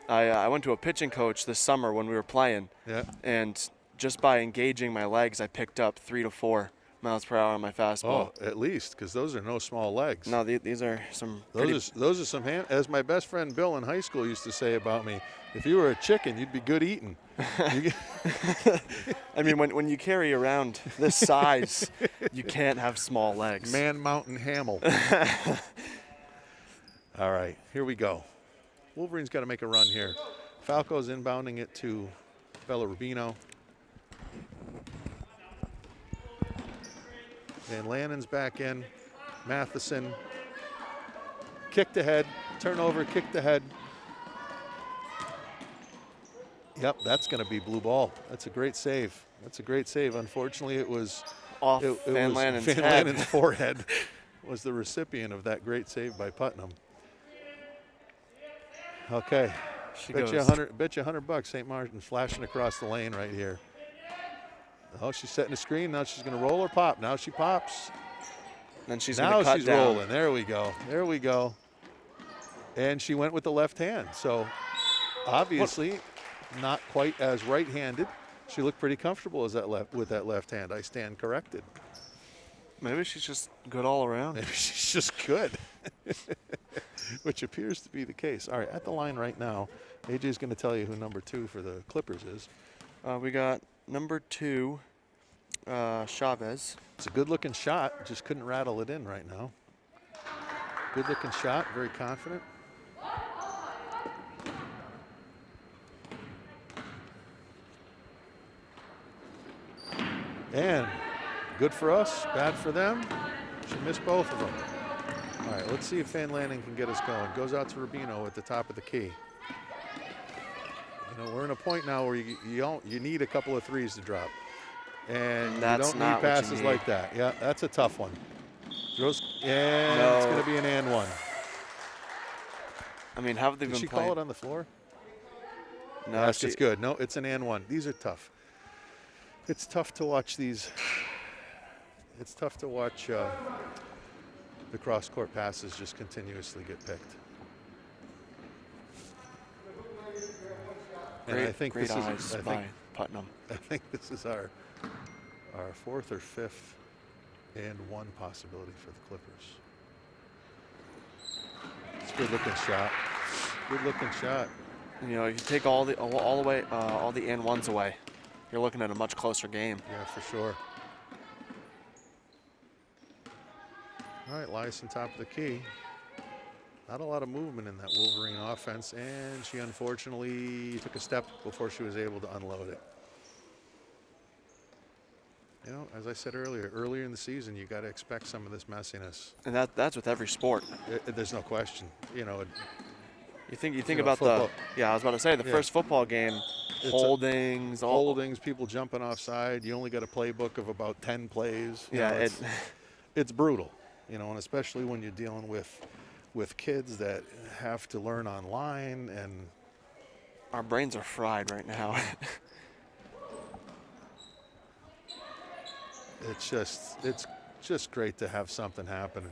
I went to a pitching coach this summer when we were playing. Yeah. And just by engaging my legs, I picked up 3 to 4 miles per hour on my fastball. Oh, at least, because those are no small legs. No, these are some. Those are some as my best friend Bill in high school used to say about me, if you were a chicken, you'd be good eating. I mean, when you carry around this size, you can't have small legs. Man Mountain Hamill. All right, here we go. Wolverines got to make a run here. Falco's inbounding it to Bellarabino. And Lannon's back in. Matheson kicked ahead, turnover, kicked ahead. Yep, that's going to be blue ball. That's a great save. That's a great save. Unfortunately, it was off Van Lannon's head. Van Lannon's forehead was the recipient of that great save by Putnam. Okay, bet you $100. St. Martin's flashing across the lane right here. Oh, she's setting a screen. Now she's going to roll or pop. Now she pops. Then she's going to cut down. Rolling. There we go. There we go. And she went with the left hand. So obviously not quite as right-handed. She looked pretty comfortable with that left hand. I stand corrected. Maybe she's just good all around. Maybe she's just good, which appears to be the case. All right, at the line right now, AJ's going to tell you who number 2 for the Clippers is. We got number 2, Chavez. It's a good-looking shot. Just couldn't rattle it in right now. Good-looking shot. Very confident. And good for us, bad for them. She missed both of them. All right, let's see if Van Lanning can get us going. Goes out to Rubino at the top of the key. You know, we're in a point now where you need a couple of threes to drop. And you don't need passes like that. Yeah, that's a tough one. It's going to be an and one. I mean, how have they been playing? Did she call it on the floor? No, it's good. No, it's an and one. These are tough. It's tough to watch these. It's tough to watch the cross-court passes just continuously get picked. And I think this is Putnam. I think this is our 4th or 5th and 1 possibility for the Clippers. It's a good-looking shot. Good-looking shot. You know, if you take all the and ones away, you're looking at a much closer game. Yeah, for sure. All right, Lyson top of the key. Not a lot of movement in that Wolverine offense, and she unfortunately took a step before she was able to unload it. You know, as I said earlier in the season, you got to expect some of this messiness. And that's with every sport. There's no question. You know, you think about football. I was about to say the first football game, holdings, people jumping offside. You only got a playbook of about 10 plays. Yeah, it's brutal. You know, and especially when you're dealing with kids that have to learn online, and our brains are fried right now. It's just great to have something happening.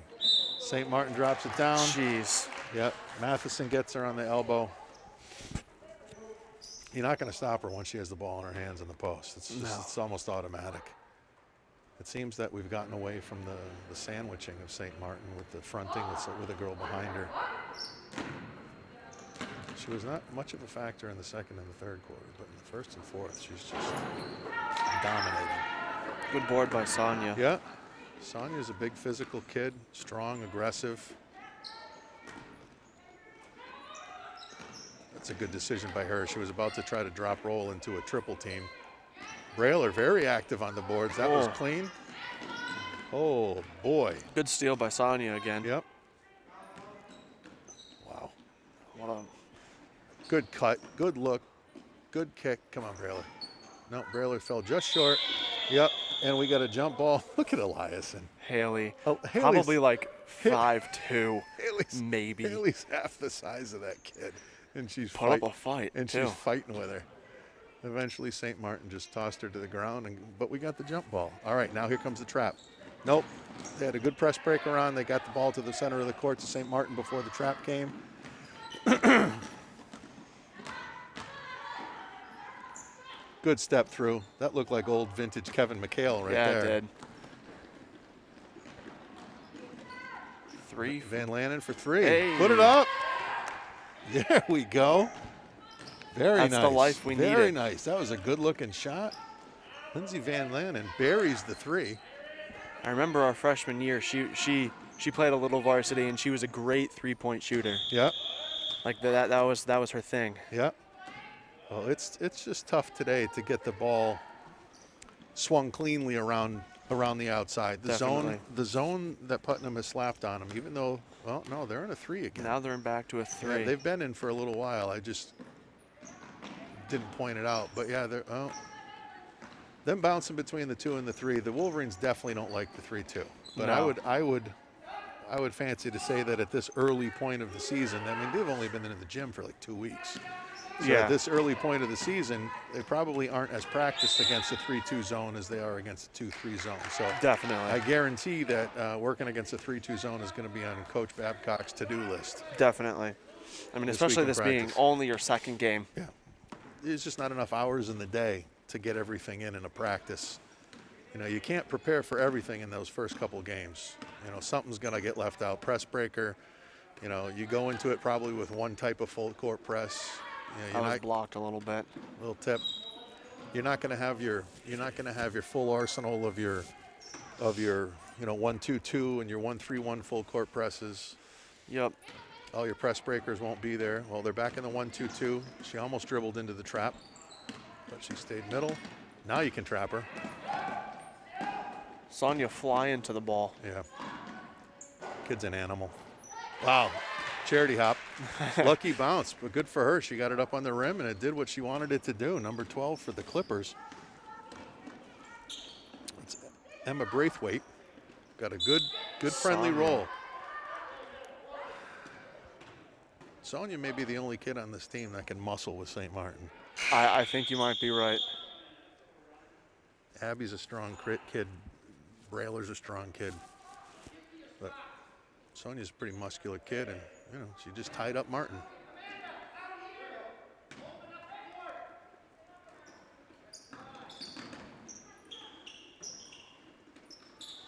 St. Martin drops it down. Jeez. Yep. Matheson gets her on the elbow. You're not going to stop her once she has the ball in her hands in the post. It's almost automatic. It seems that we've gotten away from the sandwiching of St. Martin with the fronting with a girl behind her. She was not much of a factor in the second and the third quarter, but in the first and fourth, she's just dominating. Good board by Sonia. Yeah. Sonia's a big physical kid, strong, aggressive. That's a good decision by her. She was about to try to drop roll into a triple team. Brailer very active on the boards. That was clean. Oh, boy. Good steal by Sonia again. Yep. Wow. What a good cut, good look, good kick. Come on, Brailer. No, Brailer fell just short. Yep, and we got a jump ball. Look at Eliason. Haley. Probably like 5'2", maybe. Haley's half the size of that kid, and she's put up a fight. And she's fighting with her. Eventually, St. Martin just tossed her to the ground, but we got the jump ball. All right, now here comes the trap. Nope. They had a good press breaker on. They got the ball to the center of the court to St. Martin before the trap came. Good step through. That looked like old vintage Kevin McHale right there. Yeah, it did. 3. Van Lanen for 3. Hey. Put it up. There we go. Very nice. That's the life we needed. Very nice. That was a good-looking shot. Lindsay Van Lanen buries the 3. I remember our freshman year. She played a little varsity, and she was a great 3-point shooter. Yep. Like that was her thing. Yep. Well, it's just tough today to get the ball swung cleanly around the outside. Definitely. The zone that Putnam has slapped on them, even though, well, no, they're in a 3 again. Now they're back to a 3. Yeah, they've been in for a little while. I just didn't point it out. But yeah, them bouncing between the 2 and the 3. The Wolverines definitely don't like the 3-2. But No. I would fancy to say that at this early point of the season, I mean, they've only been in the gym for like 2 weeks. So Yeah. at this early point of the season, they probably aren't as practiced against the 3-2 zone as they are against the 2-3 zone. So Definitely. I guarantee that working against a 3-2 zone is going to be on Coach Babcock's to-do list. Definitely. I mean, This especially week in this being practice. only your second game. Yeah. There's just not enough hours in the day to get everything in a practice. You know, you can't prepare for everything in those first couple games. You know, something's going to get left out. Press breaker, you know, you go into it probably with one type of full court press. You know, I was blocked a little bit. little tip. You're not going to have your full arsenal of your 1-2-2 and your 1-3-1 full court presses. Yep. All your press breakers won't be there. Well, they're back in the 1-2-2. She almost dribbled into the trap, but she stayed middle. Now you can trap her. Sonya fly into the ball. Yeah. Kid's an animal. Wow. Charity hop. Lucky bounce, but good for her. She got it up on the rim, and it did what she wanted it to do. Number 12 for the Clippers. It's Emma Braithwaite. Got a good friendly Sonya. roll. Sonya may be the only kid on this team that can muscle with St. Martin. I think you might be right. Abby's a strong kid. Brailer's a strong kid. But Sonia's a pretty muscular kid, and, you know, she just tied up Martin.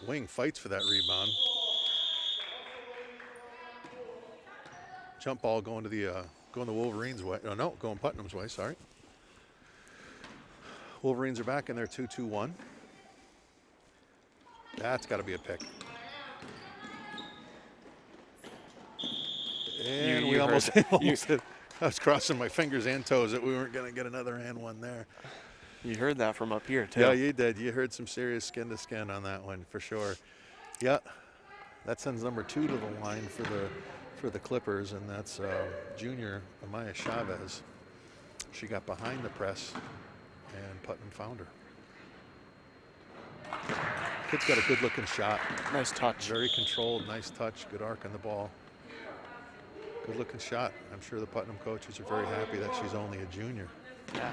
Wing fights for that rebound. Jump ball going the Wolverines' way. Oh, no, going Putnam's way, sorry. Wolverines are back in their 2-2-1. That's got to be a pick. And You we heard almost, it. almost hit. I was crossing my fingers and toes that we weren't going to get another and one there. You heard that from up here, too. Yeah, you did. You heard some serious skin to skin on that one for sure. Yeah, that sends number 2 to the line for the Clippers, and that's junior Amaya Chavez. She got behind the press, and Putnam found her. Kid's got a good-looking shot. Nice touch. Very controlled, nice touch, good arc on the ball. Good-looking shot. I'm sure the Putnam coaches are very happy that she's only a junior. Yeah.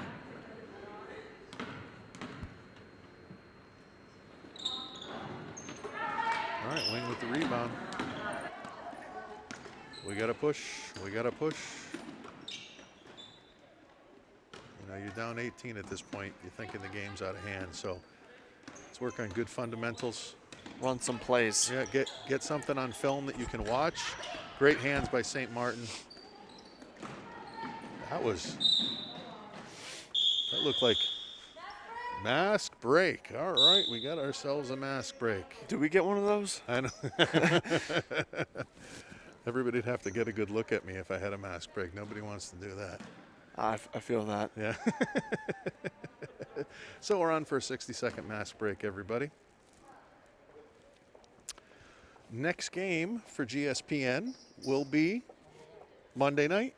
All right, Wing with the rebound. We got to push. We got to push. You know, you're down 18 at this point. You're thinking the game's out of hand. So let's work on good fundamentals. Run some plays. Yeah, get something on film that you can watch. Great hands by St. Martin. That looked like mask break. All right, we got ourselves a mask break. Did we get one of those? I know. Everybody'd have to get a good look at me if I had a mask break. Nobody wants to do that. I feel that. Yeah. So we're on for a 60-second mask break, everybody. Next game for GSPN will be Monday night.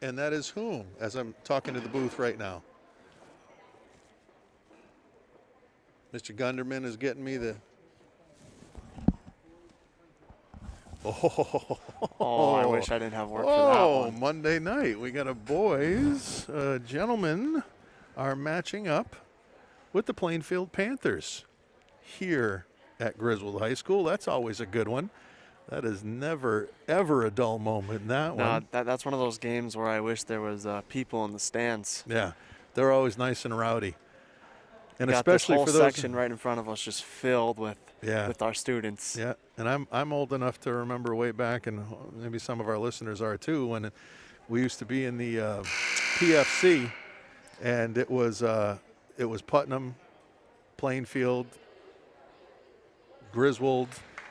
And that is whom, as I'm talking to the booth right now. Mr. Gunderman is getting me the Oh, I wish I didn't have work for that one. Monday night. We got a boys. Gentlemen are matching up with the Plainfield Panthers here at Griswold High School. That's always a good one. That is never, ever a dull moment in that one. That's one of those games where I wish there was people in the stands. Yeah, they're always nice and rowdy. And got especially this whole for those section right in front of us just filled with our students. Yeah, and I'm old enough to remember way back, and maybe some of our listeners are too, when we used to be in the PFC, and it was Putnam, Plainfield, Griswold.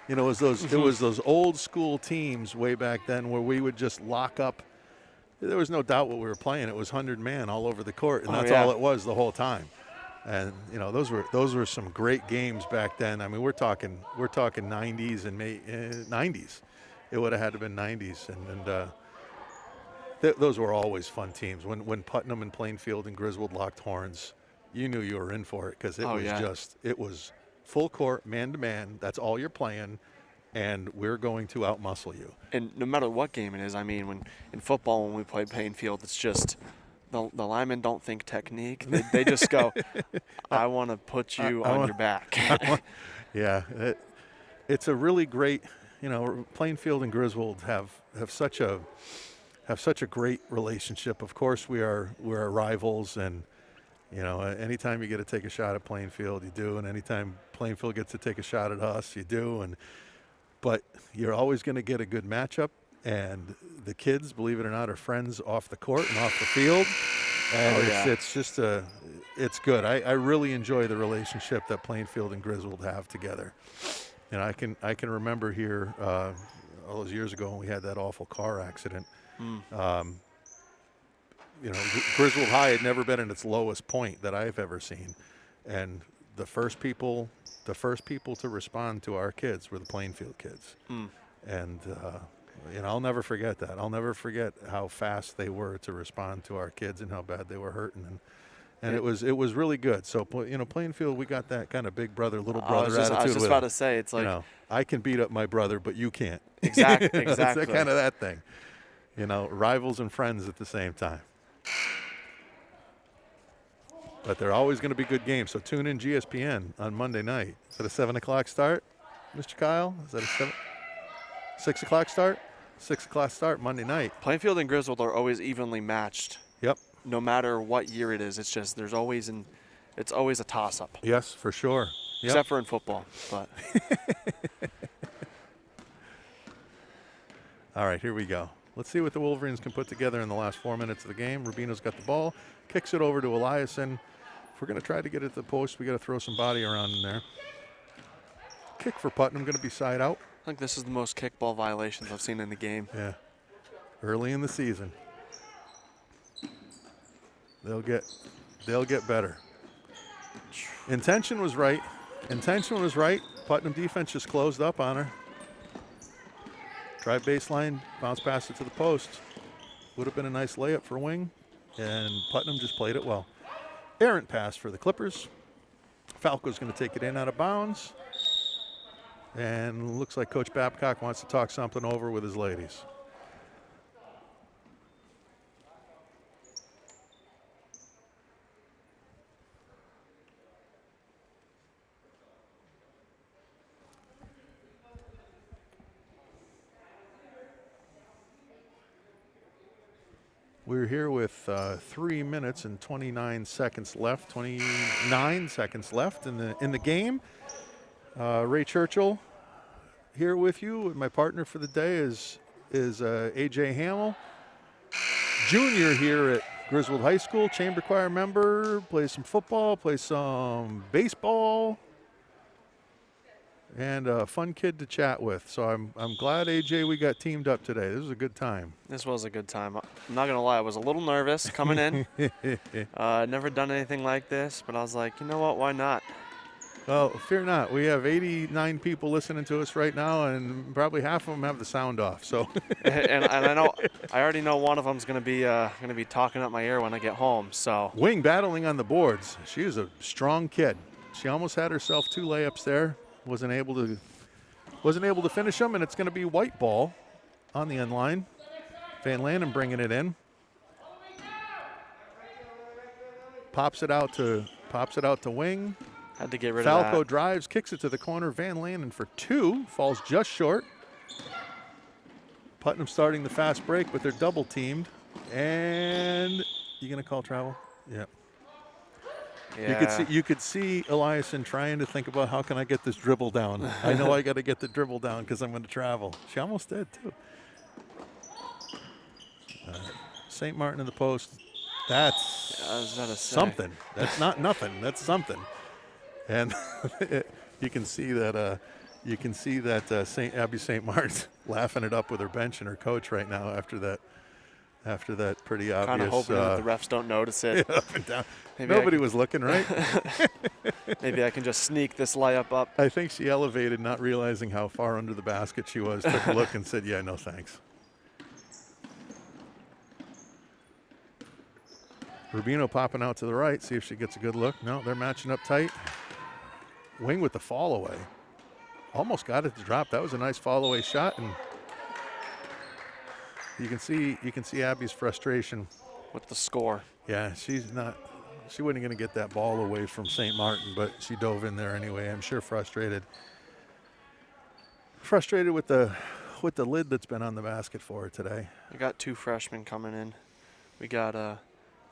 You know, it was those old school teams way back then where we would just lock up. There was no doubt what we were playing. It was 100-man all over the court, and that's all it was the whole time. And you know, those were some great games back then. I mean, we're talking 90s and 90s. It would have had to been 90s, and those were always fun teams. When Putnam and Plainfield and Griswold locked horns, you knew you were in for it, because it was full court, man to man. That's all you're playing, and we're going to outmuscle you. And no matter what game it is, I mean, when in football when we play Plainfield, it's just. The linemen don't think technique. They just go, I want to put you on your back. Yeah, it's a really great, you know, Plainfield and Griswold have such a great relationship. Of course, we're rivals, and you know, anytime you get to take a shot at Plainfield, you do, and anytime Plainfield gets to take a shot at us, you do. But you're always going to get a good matchup. And the kids, believe it or not, are friends off the court and off the field. And it's good. I really enjoy the relationship that Plainfield and Griswold have together. And I can remember here all those years ago when we had that awful car accident. You know, Griswold High had never been in its lowest point that I've ever seen. And the first people to respond to our kids were the Plainfield kids. And you know, I'll never forget that. I'll never forget how fast they were to respond to our kids and how bad they were hurting. And it was really good. So, you know, Plainfield, we got that kind of big brother, little brother attitude. I was just about to say, it's like, you know, I can beat up my brother, but you can't. Exactly. It's that kind of that thing. You know, rivals and friends at the same time. But they're always going to be good games. So tune in GSPN on Monday night. Is that a 7 o'clock start, Mr. Kyle? Is that a 6 o'clock start? 6 o'clock start Monday night. Plainfield and Griswold are always evenly matched. Yep. No matter what year it is, it's just it's always a toss-up. Yes, for sure. Yep. Except for in football, but. All right, here we go. Let's see what the Wolverines can put together in the last 4 minutes of the game. Rubino's got the ball, kicks it over to Eliason. If we're going to try to get it to the post, we got to throw some body around in there. Kick for Putnam, going to be side out. I think this is the most kickball violations I've seen in the game. Yeah, early in the season. They'll get better. Intention was right. Putnam defense just closed up on her. Drive baseline, bounce pass it to the post. Would have been a nice layup for Wing, and Putnam just played it well. Errant pass for the Clippers. Falco's going to take it in out of bounds. And looks like Coach Babcock wants to talk something over with his ladies. We're here with 3 minutes and 29 seconds left. 29 seconds left in the game. Ray Churchill here with you. My partner for the day is AJ Hamill, junior here at Griswold High School, chamber choir member, plays some football, plays some baseball, and a fun kid to chat with. So I'm glad, AJ, we got teamed up today. This was a good time. This was a good time. I'm not gonna lie, I was a little nervous coming in. Never done anything like this, but I was like, you know what, why not? Well, fear not. We have 89 people listening to us right now, and probably half of them have the sound off. So, and I already know one of them's gonna be talking up my ear when I get home. So, Wing battling on the boards. She is a strong kid. She almost had herself 2 layups there. Wasn't able to wasn't able to finish them, and it's going to be white ball on the end line. Van Landen bringing it in. Pops it out to wing. Had to get rid Falco of that. drives, kicks it to the corner. Van Landen for 2, falls just short. Putnam starting the fast break, but they're double teamed. And you going to call travel? Yeah. Yeah. You could see Eliason trying to think about how can I get this dribble down. I know I got to get the dribble down because I'm going to travel. She almost did too. St. Martin in the post. That's something. That's not nothing. That's something. And you can see that. Abby St. Martin's laughing it up with her bench and her coach right now after that pretty obvious. Kind of hoping that the refs don't notice it. Yeah, up and down. Nobody was looking, right? Maybe I can just sneak this layup up. I think she elevated, not realizing how far under the basket she was, took a look and said, yeah, no thanks. Rubino popping out to the right, see if she gets a good look. No, they're matching up tight. Wing with the fall away. Almost got it to drop. That was a nice fall away shot, and you can see Abby's frustration with the score. Yeah, she wasn't going to get that ball away from St. Martin, but she dove in there anyway. I'm sure frustrated with the lid that's been on the basket for her today. We got 2 freshmen coming in. We got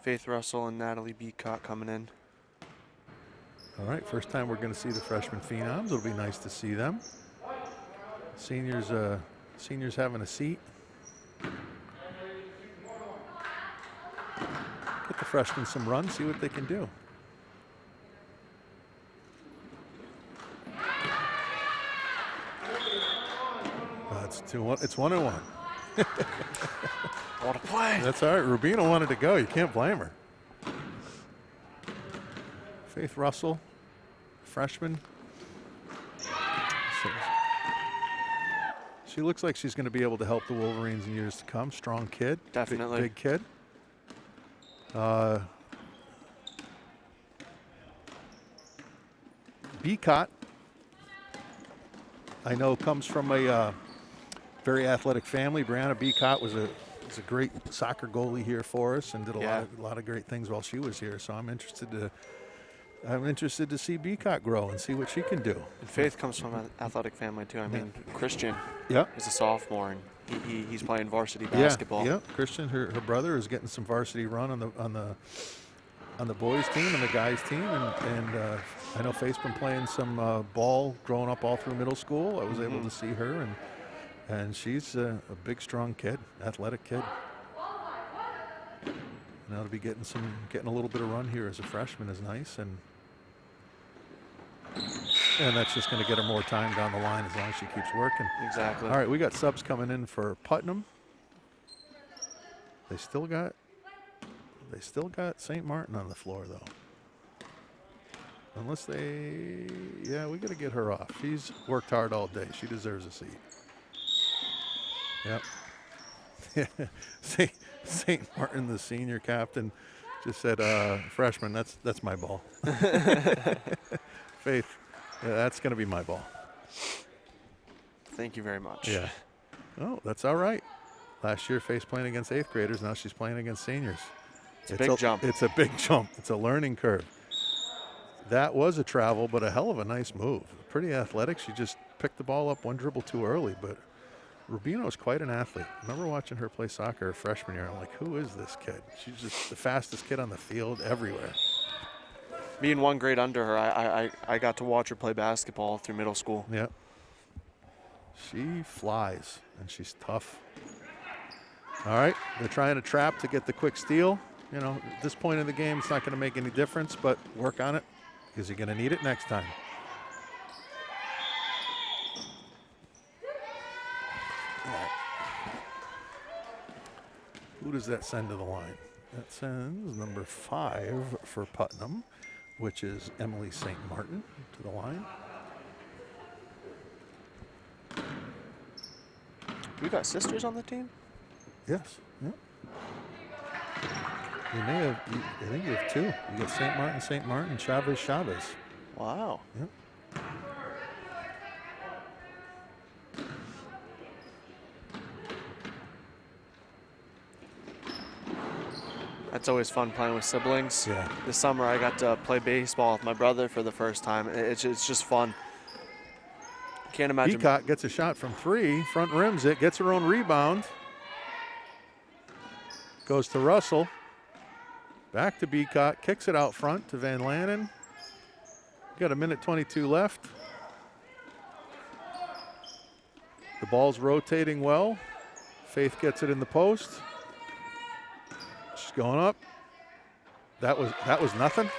Faith Russell and Natalie Beacott coming in. All right, first time we're going to see the freshman phenoms. It'll be nice to see them. Seniors having a seat. Get the freshmen some run, see what they can do. It's 2-1. It's 1-1. What a play. That's all right. Rubino wanted to go. You can't blame her. Faith Russell, freshman. She looks like she's going to be able to help the Wolverines in years to come. Strong kid. Definitely. Big kid. Beacott, I know, comes from a very athletic family. Brianna Beacott was a great soccer goalie here for us and did a lot of great things while she was here. So I'm interested to see Beacott grow and see what she can do. And Faith comes from an athletic family too. I mean, Christian is a sophomore and he's playing varsity basketball. Yeah, Christian, her brother is getting some varsity run on the boys team and the guys team, and I know Faith's been playing some ball growing up all through middle school. I was able to see her, and she's a big, strong kid, athletic kid. Now to be getting a little bit of run here as a freshman is nice, and that's just going to get her more time down the line as long as she keeps working. Exactly. All right, we got subs coming in for Putnam. They still got St. Martin on the floor though. Unless we got to get her off. She's worked hard all day. She deserves a seat. Yep. St. Martin, the senior captain, just said, freshman, that's my ball. Faith, that's going to be my ball. Thank you very much. Yeah. Oh, that's all right. Last year, Faith playing against 8th graders. Now she's playing against seniors. It's a big jump. It's a big jump. It's a learning curve. That was a travel, but a hell of a nice move. Pretty athletic. She just picked the ball up one dribble too early, but Rubino is quite an athlete. I remember watching her play soccer her freshman year. I'm like, who is this kid? She's just the fastest kid on the field everywhere. Being 1 grade under her, I got to watch her play basketball through middle school. Yep. She flies, and she's tough. All right, they're trying to trap to get the quick steal. You know, at this point in the game, it's not going to make any difference, but work on it because you're going to need it next time. Who does that send to the line? That sends number 5 for Putnam, which is Emily St. Martin, to the line. We got sisters on the team? Yes. Yep. You may have. I think you have 2. You got St. Martin, Chavez. Wow. Yep. That's always fun playing with siblings. Yeah. This summer I got to play baseball with my brother for the first time. It's just fun. Can't imagine. Beacott gets a shot from 3, front rims it, gets her own rebound. Goes to Russell. Back to Beacott, kicks it out front to Van Lanen. Got a minute 22 left. The ball's rotating well. Faith gets it in the post. She's going up. That was nothing.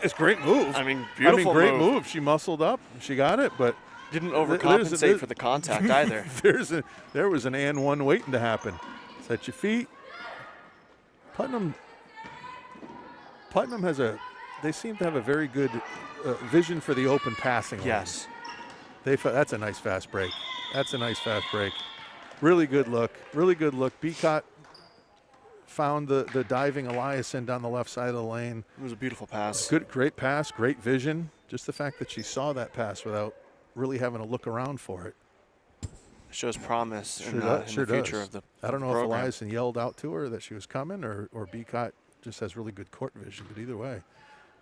It's a great move. I mean, beautiful great move. She muscled up. She got it, but didn't overcompensate for the contact either. There was an and one waiting to happen. Set your feet. Putnam they seem to have a very good vision for the open passing lane. Yes. That's a nice fast break. Really good look. Beacott found the diving Eliason down the left side of the lane. It was a beautiful pass. Great pass, great vision. Just the fact that she saw that pass without really having to look around for it. Shows promise in Sure the future does. of the I don't know program. if Eliason yelled out to her that she was coming or Beacott just has really good court vision, but either way,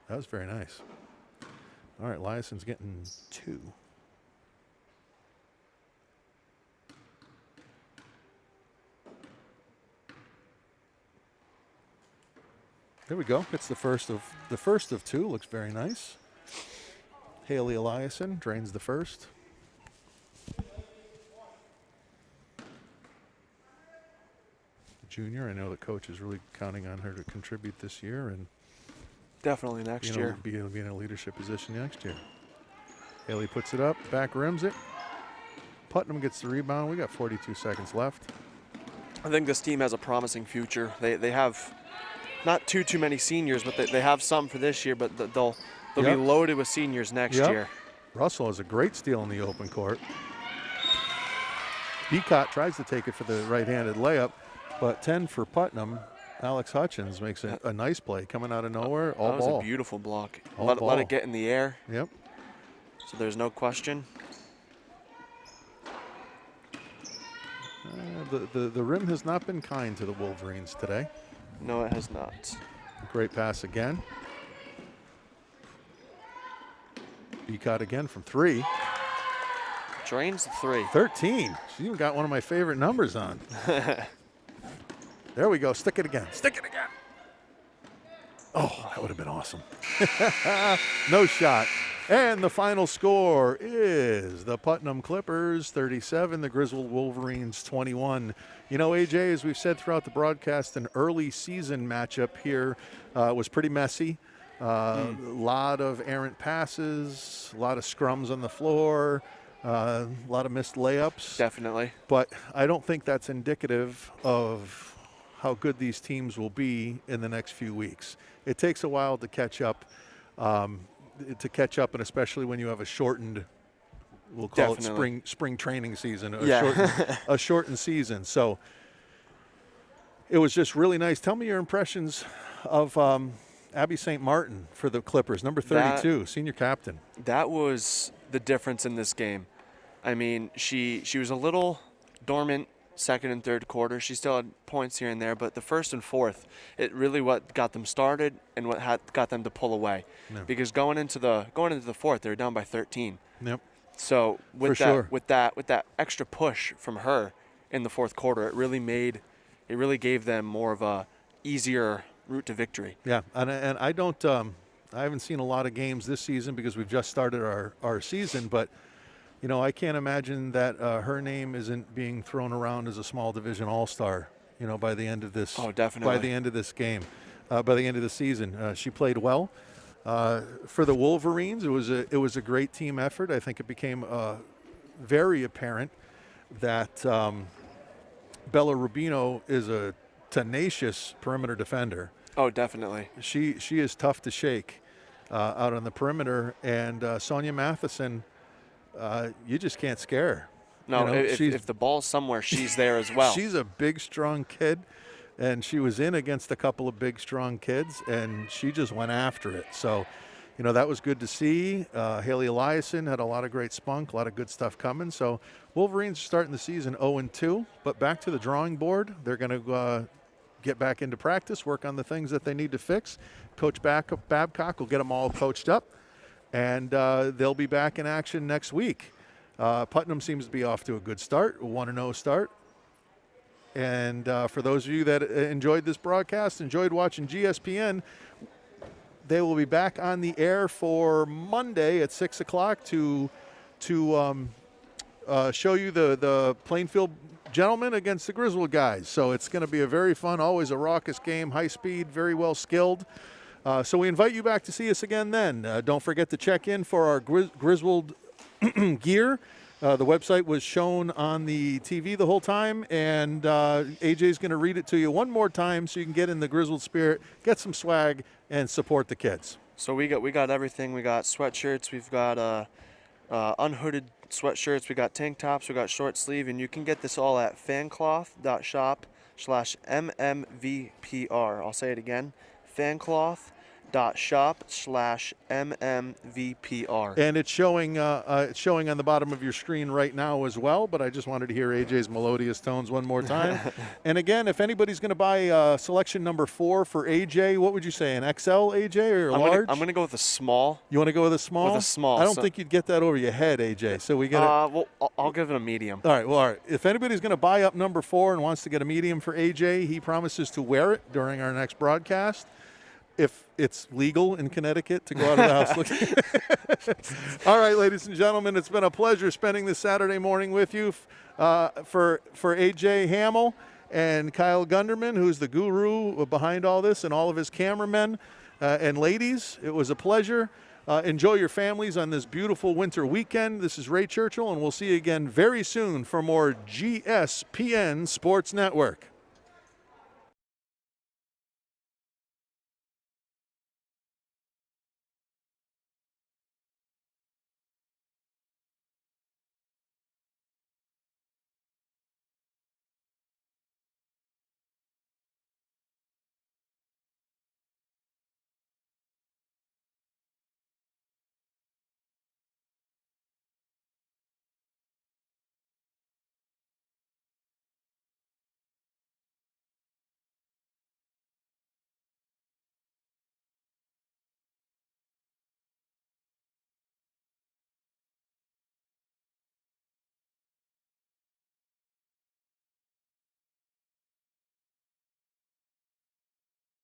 that was very nice. All right, Eliason's getting 2. There we go. It's the first of 2. Looks very nice. Haley Eliason drains the first. Junior, I know the coach is really counting on her to contribute this year and Definitely next year. Be in a leadership position next year. Haley puts it up, back rims it. Putnam gets the rebound. We got 42 seconds left. I think this team has a promising future. They have not too many seniors, but they have some for this year, but they'll be loaded with seniors next year. Russell has a great steal in the open court. Beacott tries to take it for the right-handed layup, but 10 for Putnam. Alex Hutchins makes a nice play coming out of nowhere. All that was ball. A beautiful block. Let it get in the air. Yep. So there's no question. The rim has not been kind to the Wolverines today. No, it has not. Great pass again. Beacott again from 3. Drains the 3. 13. She even got one of my favorite numbers on. There we go. Stick it again. Oh, that would have been awesome. No shot. And the final score is the Putnam Clippers 37, the Griswold Wolverines 21. You know, AJ, as we've said throughout the broadcast, an early season matchup here was pretty messy. A lot of errant passes, a lot of scrums on the floor, a lot of missed layups. Definitely. But I don't think that's indicative of how good these teams will be in the next few weeks. It takes a while to catch up, and especially when you have a shortened, we'll call it spring training season, a shortened season. So it was just really nice. Tell me your impressions of Abby St. Martin for the Clippers, number 32, senior captain. That was the difference in this game. I mean, she was a little dormant second and third quarter. She still had points here and there, but the first and fourth, it really what got them started and what got them to pull away. Yeah. Because going into the fourth, they were down by 13. Yep. So with that extra push from her in the fourth quarter, it really gave them more of a easier route to victory. Yeah, and I don't I haven't seen a lot of games this season because we've just started our season, but you know, I can't imagine that her name isn't being thrown around as a small division all-star, you know, by the end of this. Oh, definitely. By the end of this game, by the end of the season, she played well. For the Wolverines, it was a great team effort. I think it became very apparent that Bella Rubino is a tenacious perimeter defender. Oh, definitely. She is tough to shake out on the perimeter, and Sonia Matheson. You just can't scare her. No, you know, if the ball's somewhere, she's there as well. She's a big, strong kid, and she was in against a couple of big, strong kids, and she just went after it. So, that was good to see. Haley Eliason had a lot of great spunk, a lot of good stuff coming. So Wolverines are starting the season 0-2, but back to the drawing board. They're going to get back into practice, work on the things that they need to fix. Coach Babcock will get them all coached up, and they'll be back in action next week. Putnam seems to be off to a good start, a 1-0 start. And for those of you that enjoyed this broadcast, enjoyed watching GSPN, they will be back on the air for Monday at 6 o'clock to show you the Plainfield gentlemen against the Griswold guys. So it's going to be a very fun, always a raucous game, high speed, very well skilled. So we invite you back to see us again then. Don't forget to check in for our Griswold gear. The website was shown on the TV the whole time, and AJ's going to read it to you one more time so you can get in the Griswold spirit, get some swag, and support the kids. So we got everything. We got sweatshirts. We've got unhooded sweatshirts. We got tank tops. We got short sleeve, and you can get this all at fancloth.shop/MMVPR. I'll say it again, fancloth.shop/MMVPR. And it's showing on the bottom of your screen right now as well, but I just wanted to hear AJ's melodious tones one more time. And again, if anybody's going to buy selection number 4 for AJ, what would you say, an XL AJ or a large? I'm going to go with a small. You want to go with a small? With a small. I don't think you'd get that over your head, AJ. So we got well, I'll give it a medium. All right. If anybody's going to buy up number 4 and wants to get a medium for AJ, he promises to wear it during our next broadcast. If it's legal in Connecticut to go out of the house looking. All right, ladies and gentlemen, it's been a pleasure spending this Saturday morning with you. For AJ Hamill and Kyle Gunderman, who's the guru behind all this, and all of his cameramen and ladies, it was a pleasure. Enjoy your families on this beautiful winter weekend. This is Ray Churchill, and we'll see you again very soon for more GSPN Sports Network.